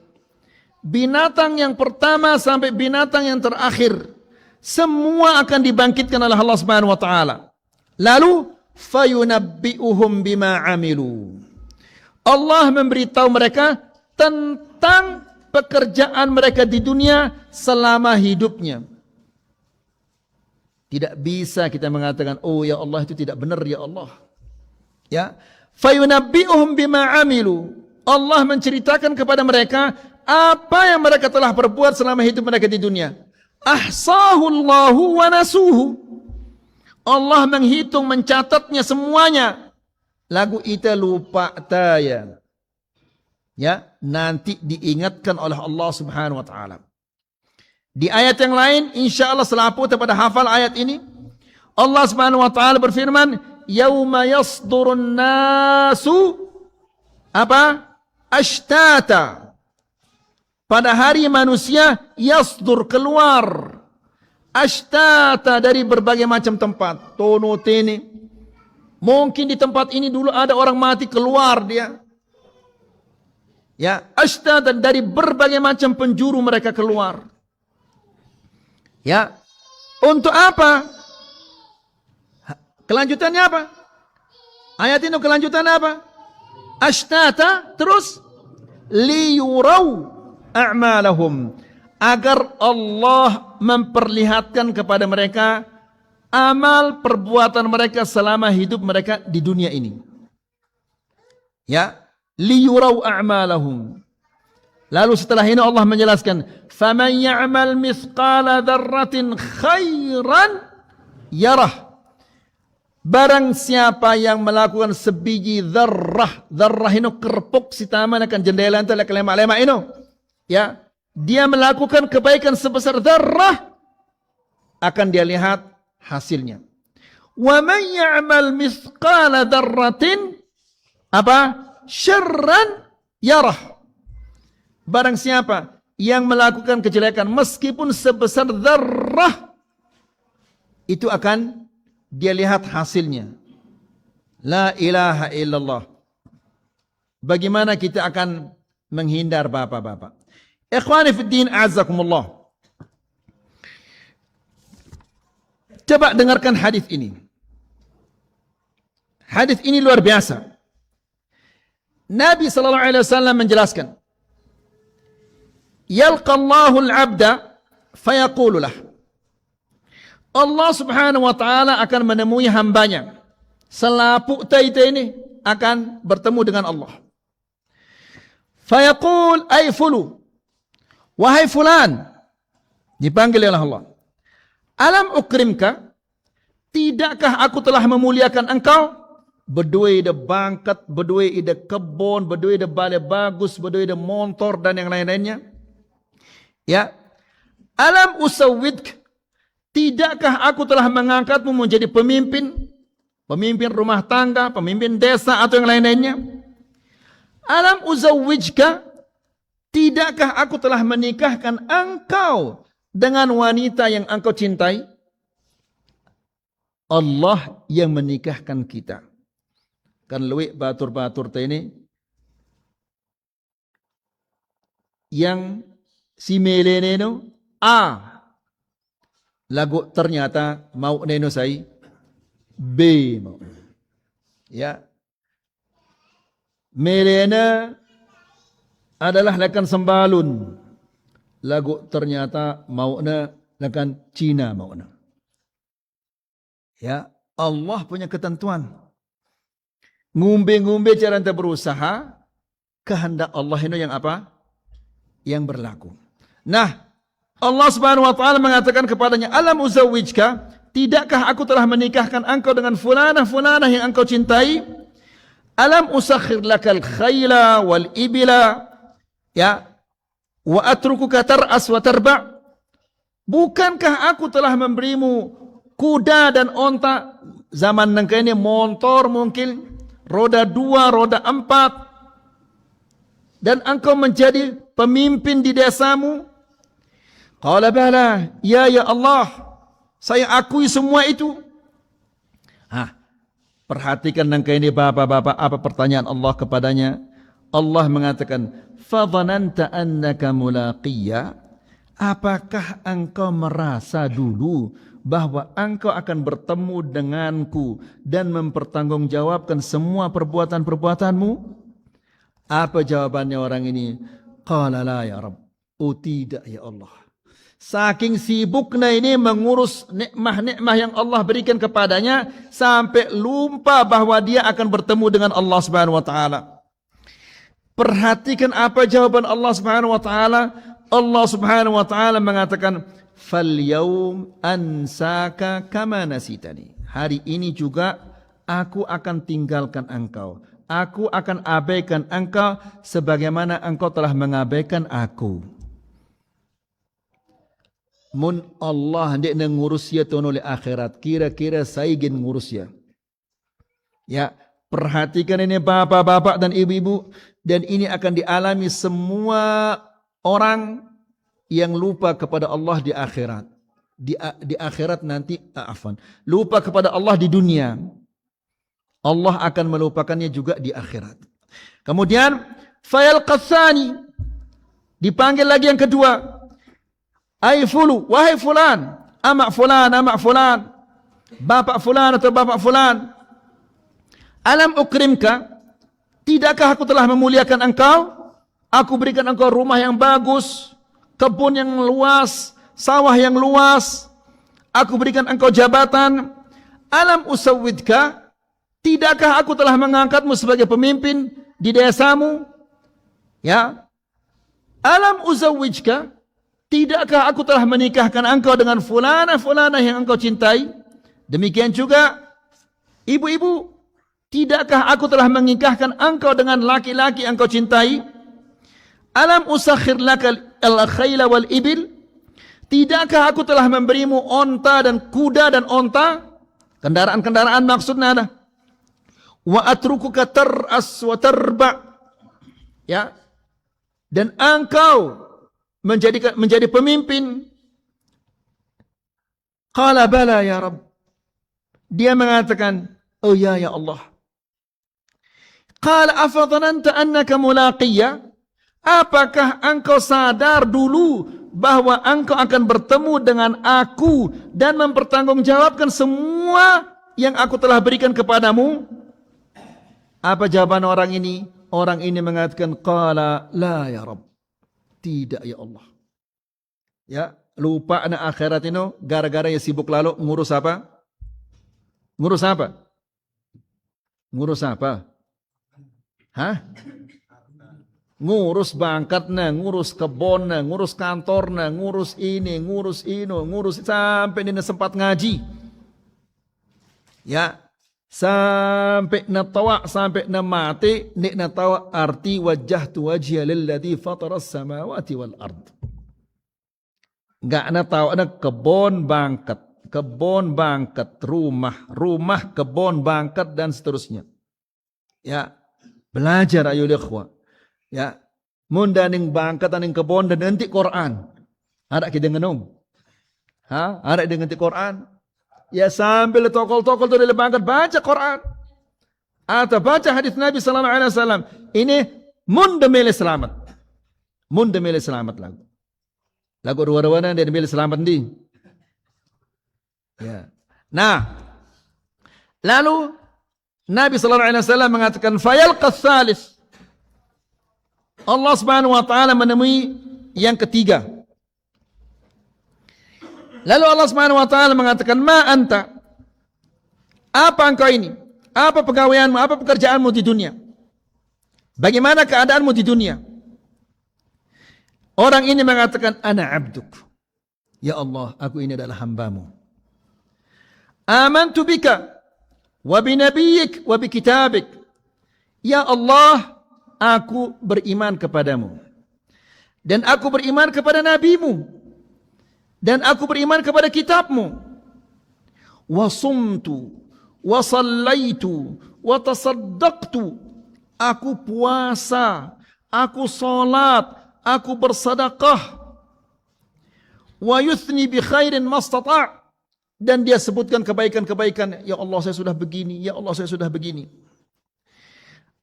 Binatang yang pertama sampai binatang yang terakhir. Semua akan dibangkitkan oleh Allah Subhanahu wa taala. Lalu fayunabbi'uhum bima 'amilu. Allah memberitahu mereka tentang pekerjaan mereka di dunia selama hidupnya. Tidak bisa kita mengatakan, oh ya Allah itu tidak benar ya Allah. Ya, fayunabbi'uhum bima 'amilu. Allah menceritakan kepada mereka apa yang mereka telah perbuat selama hidup mereka di dunia. Ahsahullahu wa nasuhu. Allah menghitung, mencatatnya semuanya. Lagu itu lupa taya. Ya, nanti diingatkan oleh Allah Subhanahu wa taala. Di ayat yang lain, insyaallah selapu pada hafal ayat ini, Allah Subhanahu wa taala berfirman, "Yauma yasdurun nasu apa? Ashtata." Pada hari manusia yasdur keluar. Ashtata dari berbagai macam tempat. Tono tene. Mungkin di tempat ini dulu ada orang mati, keluar dia. Ya, ashtata dari berbagai macam penjuru mereka keluar. Ya. Untuk apa? Kelanjutannya apa? Ayat ini kelanjutannya apa? Ashtata terus liyurau a'malahum, agar Allah memperlihatkan kepada mereka amal perbuatan mereka selama hidup mereka di dunia ini. Ya, liyurau a'malahum. Lalu setelah ini Allah menjelaskan, "Faman ya'mal mithqala dzarratin khairan yarah." Barang siapa yang melakukan sebiji dzarrah, dzarrah ini kerpuk si taman akan jendela itu lemak-lemak ini. Ya, dia melakukan kebaikan sebesar dzarrah, akan dia lihat hasilnya. Wa man ya'mal mithqala dzarratin apa? Syarran yarah. Barang siapa yang melakukan kejelekan meskipun sebesar dzarrah, itu akan dia lihat hasilnya. La ilaha illallah. Bagaimana kita akan menghindar bapak-bapak? Ikhwani fid din, a'azzakumullah. Coba dengarkan hadis ini. Hadis ini luar biasa. Nabi sallallahu alaihi wasallam menjelaskan, "Yalqallahu al-'abda fayaqulu lah." Allah Subhanahu wa taala akan menemui hambanya. Selapuk taita ini akan bertemu dengan Allah. Fayaqul ay fulu. Wahai fulan, dipanggil oleh Allah. Alam ukrimka, tidakkah aku telah memuliakan engkau? Berdua ide bangkat, berdua ide kebun, berdua ide balai bagus, berdua ide motor dan yang lain-lainnya. Ya. Alam usawwidka, tidakkah aku telah mengangkatmu menjadi pemimpin? Pemimpin rumah tangga, pemimpin desa atau yang lain-lainnya? Alam uzawwijka, tidakkah aku telah menikahkan engkau dengan wanita yang engkau cintai? Allah yang menikahkan kita. Kan luwih batur-batur ini yang si meleneno lagu ternyata mau neno saya B mau. Ya. Melena adalah lakan sembalun. Lagu ternyata maunya lakan Cina maunya. Ya, Allah punya ketentuan. Ngumbe-ngumbe cara anda berusaha, kehendak Allah itu yang apa? Yang berlaku. Nah, Allah Subhanahu wa taala mengatakan kepadanya, "Alam uzawwijka, tidakkah aku telah menikahkan engkau dengan fulanah yang engkau cintai? Alam usakhir lakal khayla wal ibila, ya, wa atrukuka tar'as wa tarba'? Bukankah aku telah memberimu kuda dan onta?" Zaman nangka ini motor mungkin roda 2, roda 4, dan engkau menjadi pemimpin di desamu? Qala bala, ya Allah, saya akui semua itu. Perhatikan nangka ini bapak-bapak, apa pertanyaan Allah kepadanya? Allah mengatakan, fadhananta annaka mulaqiyya, apakah engkau merasa dulu bahwa engkau akan bertemu denganku dan mempertanggungjawabkan semua perbuatan-perbuatanmu? Apa jawabannya orang ini? Qala la ya Rabb. Oh tidak ya Allah. Saking sibuknya ini mengurus nikmah-nikmah yang Allah berikan kepadanya sampai lupa bahwa dia akan bertemu dengan Allah Subhanahu wa taala. Perhatikan apa jawaban Allah Subhanahu wa taala. Allah Subhanahu wa taala mengatakan, "Fal yaum ansaka kama nasitani." Hari ini juga aku akan tinggalkan engkau. Aku akan abaikan engkau sebagaimana engkau telah mengabaikan aku. Mun Allah hendak ngurus ya tu oleh akhirat, kira-kira saya ingin ngurus ya. Ya, perhatikan ini bapak-bapak dan ibu-ibu, dan ini akan dialami semua orang yang lupa kepada Allah di akhirat. Di akhirat nanti, lupa kepada Allah di dunia. Allah akan melupakannya juga di akhirat. Kemudian fayal qassani, dipanggil lagi yang kedua. Ai fulu, wahai fulan, amak fulan, bapak fulan atau bapak fulan. Alam ukrimka, tidakkah aku telah memuliakan engkau? Aku berikan engkau rumah yang bagus, kebun yang luas, sawah yang luas. Aku berikan engkau jabatan. Alam usawwidka, tidakkah aku telah mengangkatmu sebagai pemimpin di desamu? Ya. Alam uzawwijka, tidakkah aku telah menikahkan engkau dengan fulana yang engkau cintai? Demikian juga ibu-ibu, tidakkah aku telah menikahkan engkau dengan laki-laki yang engkau cintai? Alam usakhir laka al-khayla wal ibil, tidakkah aku telah memberimu onta dan kuda dan onta? Kendaraan-kendaraan maksudnya ada. Wa atrukuka tar'as wa tarba. Ya. Dan engkau menjadi pemimpin. Qala bala ya Rabb. Dia mengatakan, oh ya Allah. Qala afadhananta annaka mulaqiyya, apakah engkau sadar dulu bahwa engkau akan bertemu dengan aku dan mempertanggungjawabkan semua yang aku telah berikan kepadamu? Apa jawaban orang ini? Orang ini mengatakan, qala la ya Rabb. Tidak ya Allah. Ya, lupa anak akhirat ini gara-gara ya sibuk lalu ngurus apa? Ngurus apa? Ngurus apa? Hah? Ngurus bangkatnya, ngurus kebunnya, ngurus kantornya, ngurus ini, ngurus sampai dia sempat ngaji. Ya, sampai natawa, sampai mati, nek natawa arti wajjahtu wajhiya lilladzi fataras samawati wal ard. Enggak natawa ada kebun bangkat, rumah, kebun bangkat dan seterusnya. Ya, belajar ayo ikhwah. Ya, mundaning bangkat aning kebun dan nanti Quran. Ada kita ngenum. Ada dengan Quran. Ya sambil tokol-tokol tu dia bangkat baca Quran atau baca hadis Nabi sallallahu alaihi wasallam. Ini mundamil selamat. Mundamil selamat lagu ruwa-ruwana dia mil selamat di. Ya. Nah, lalu Nabi sallallahu alaihi wasallam mengatakan fayalqa tsalis. Allah Subhanahu wa taala menemui yang ketiga. Lalu Allah Subhanahu wa taala mengatakan, "Ma anta?" Apa engkau ini? Apa pegawaianmu? Apa pekerjaanmu di dunia? Bagaimana keadaanmu di dunia? Orang ini mengatakan, "Ana 'abduk." Ya Allah, aku ini adalah hamba-Mu. Amantu bika wa bi nabiyyik wa bi kitabik. Ya Allah, aku beriman kepadamu. Dan aku beriman kepada nabimu. Dan aku beriman kepada kitabmu. Wa sumtu, wa sallaitu, wa tasaddaqtu. Aku puasa, aku salat, aku bersedekah. Wa yuthni bi khairin mastata', dan dia sebutkan kebaikan-kebaikan. Ya Allah, saya sudah begini, ya Allah, saya sudah begini.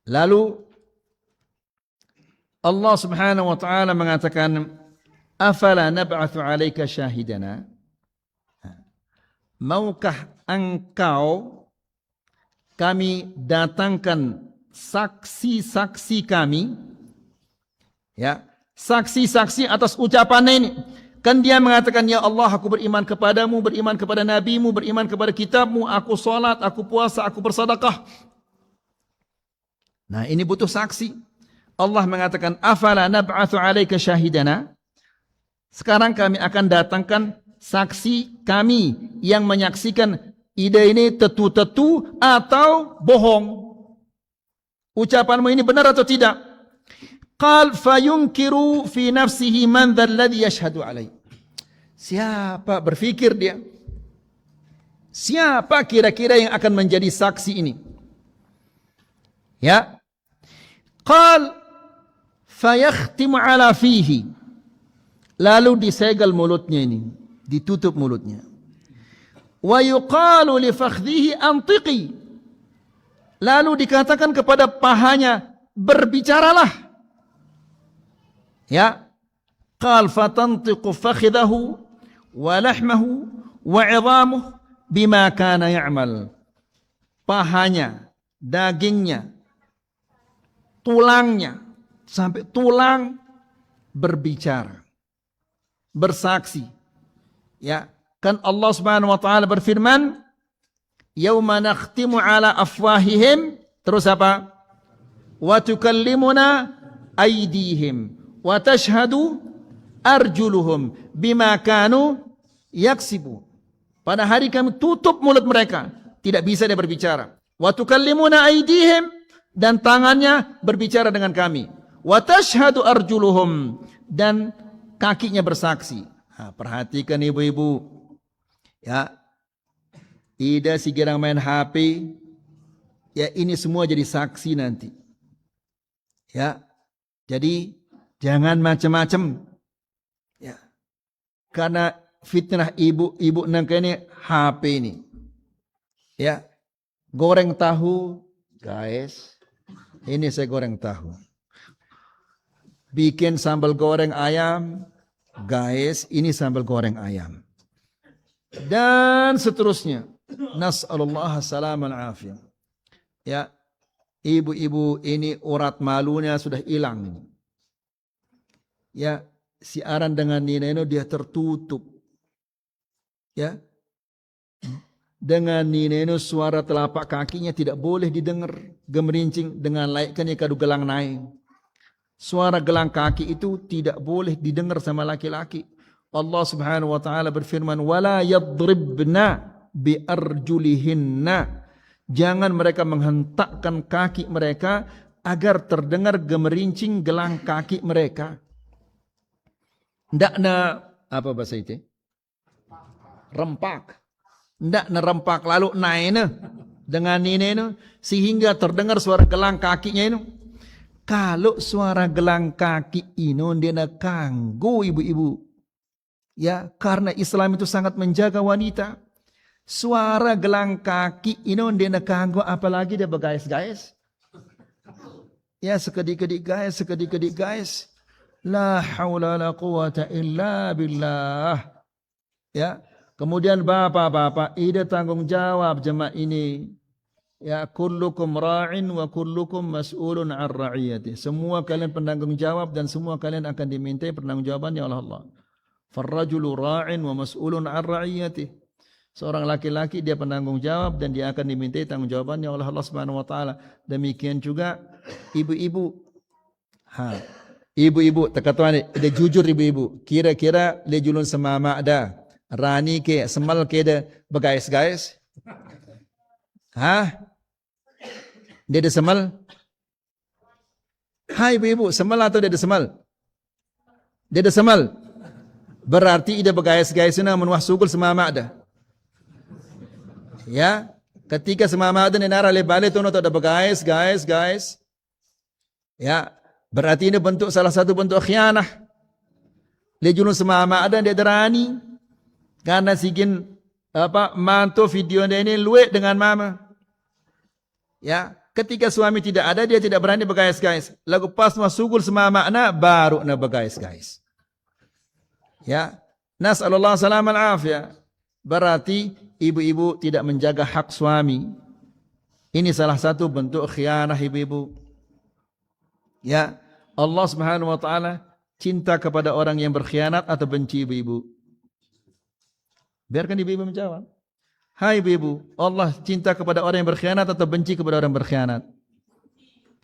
Lalu Allah Subhanahu wa taala mengatakan, afala nab'atsu 'alaika syahidana? Maukah engkau kami datangkan saksi-saksi kami, ya, saksi-saksi atas ucapan ini. Kan dia mengatakan, ya Allah, aku beriman kepadamu, beriman kepada nabimu, beriman kepada kitabmu, aku salat, aku puasa, aku bersedekah. Nah, ini butuh saksi. Allah mengatakan, afala nab'atsu 'alaika syahidana? Sekarang kami akan datangkan saksi kami yang menyaksikan ide ini tetu-tetu atau bohong. Ucapanmu ini benar atau tidak? Qal fayunkiru fi nafsihi man dzal ladzi yashhadu alai. Siapa, berfikir dia, siapa kira-kira yang akan menjadi saksi ini? Ya. Qal fayakhtimu ala fihi. Lalu disegel mulutnya ini, ditutup mulutnya. Wa yuqalu li fakhdhihi antiqi. Lalu dikatakan kepada pahanya, berbicaralah. Ya. Qal fatantiqu fakhdahu wa lahmahu wa 'idhamuhu bima kana ya'mal. Pahanya, dagingnya, tulangnya, sampai tulang berbicara, bersaksi. Ya, kan Allah Subhanahu wa taala berfirman, yauma nakhtimu ala afwahihim, terus apa? Wa tukallimuna aydihim wa tashhadu arjuluhum bima kanu yaksibu. Pada hari kami tutup mulut mereka, tidak bisa dia berbicara. Wa tukallimuna aydihim, dan tangannya berbicara dengan kami. Wa tashhadu arjuluhum, dan kakinya bersaksi. Nah, perhatikan ibu-ibu, ya, tidak sekiranya main HP, ya, ini semua jadi saksi nanti. Ya, jadi jangan macam-macam. Ya, karena fitnah ibu-ibu nangka ini HP ini. Ya, goreng tahu, guys, ini saya goreng tahu. Bikin sambal goreng ayam, guys, ini sambal goreng ayam. Dan seterusnya. Nas'alullah salaman afiyah. Ya, ibu-ibu ini urat malunya sudah hilang. Ya, siaran dengan Nina dia tertutup. Ya, dengan Nina suara telapak kakinya tidak boleh didengar gemerincing dengan laikannya kadu gelang naik. Suara gelang kaki itu tidak boleh didengar sama laki-laki. Allah Subhanahu wa taala berfirman, wala yadribna bi arjulihinna. Jangan mereka menghentakkan kaki mereka agar terdengar gemerincing gelang kaki mereka. Ndakna apa bahasa itu? Rempak. Ndakna rempak lalu naina dengan ini sehingga terdengar suara gelang kakinya ini. Kalau suara gelang kaki ini dia nak kanggu ibu-ibu. Ya, karena Islam itu sangat menjaga wanita. Suara gelang kaki ini dia nak kanggu, apalagi dia bergais-gais. Ya, sekedik-kedik gais, sekedik-kedik gais. La haula la quwata illa billah. Ya, kemudian bapak-bapak, ide tanggung jawab jemaah ini. Ya, kullukum ra'in wa kullukum mas'ulun 'an ra'iyati. Semua kalian penanggung jawab dan semua kalian akan dimintai pertanggungjawabannya oleh Allah. Farrajulu ra'in wa mas'ulun 'an ra'iyati. Seorang laki-laki dia penanggung jawab dan dia akan dimintai tanggung-jawabannya oleh Allah Subhanahu wa taala. Demikian juga ibu-ibu. Ibu-ibu, tekatuan dia jujur ibu-ibu. Kira-kira le julun semama ada. Rani ke semal ke ada begais-gais. Dia ada semal? Hai ibu-ibu, semal atau dia ada semal? Dia ada semal. Berarti dia bergais-gais na menuah sugul semama ada. Ya, ketika semama ada ni nara le bale tu no ada bergais, guys. Ya, Berarti ini salah satu bentuk khianah. Lejunus mama ada dia derani karena sigin mantu video dia ini luwek dengan mama. Ya, ketika suami tidak ada dia tidak berani bergais-gais. Lagu pas masukul semama makna baru na bergais-gais. Ya, nasallallahu salam al-afiyah. Berarti ibu-ibu tidak menjaga hak suami. Ini salah satu bentuk khianah ibu-ibu. Ya, Allah Subhanahu wa taala cinta kepada orang yang berkhianat atau benci ibu-ibu? Biarkan ibu-ibu menjawab. Hai ibu-ibu, Allah cinta kepada orang yang berkhianat atau benci kepada orang yang berkhianat?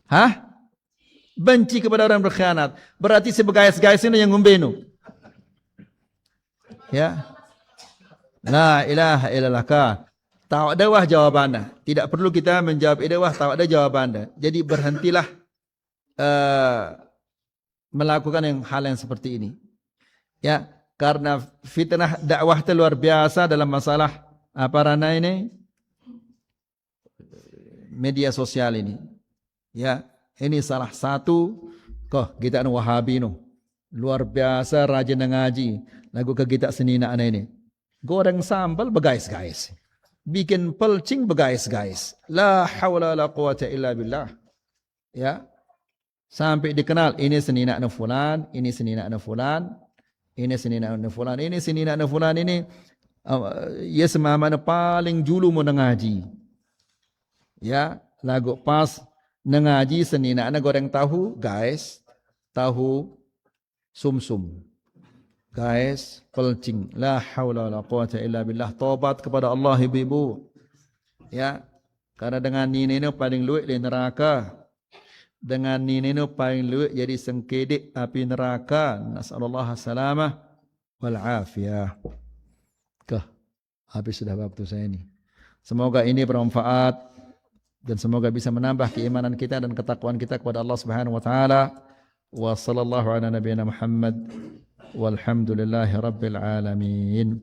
Hah? Benci kepada orang yang berkhianat. Berarti si begais-gais ini yang ngumbenu. Ya. La ilaha illallah ka. Tak ada wah jawabannya. Tidak perlu kita menjawab idawah, tak ada jawabannya. Jadi berhentilah melakukan hal yang seperti ini. Ya, karena fitnah dakwah itu luar biasa dalam masalah ranah ini, media sosial ini. Ya, ini salah satu kita Wahabi luar biasa rajin ngaji. Lagu ke kita senina ini. Goreng sambal begais-gais. Bikin pelcing begais-gais. La haula la quwata illa billah. Ya. Sampai dikenal, ini senina fulan, ini senina fulan, ini senina fulan, ini senina fulan, ini ya semamana paling julu mau ngaji. Ya, lagu pas ngaji senina goreng tahu, guys, tahu sumsum. Guys, pelcing. La haula wala quwata illa billah. Taubat kepada Allah ibu-ibu. Ya, karena dengan ini paling luwek di neraka. Dengan ini paling luwek jadi sengkedik api neraka. Nasallallahu salamah wal afiyah. Habis sudah waktu saya ini. Semoga ini bermanfaat dan semoga bisa menambah keimanan kita dan ketakwaan kita kepada Allah Subhanahu wa taala. Wa sallallahu ala nabiyyina Muhammad walhamdulillahi rabbil alamin.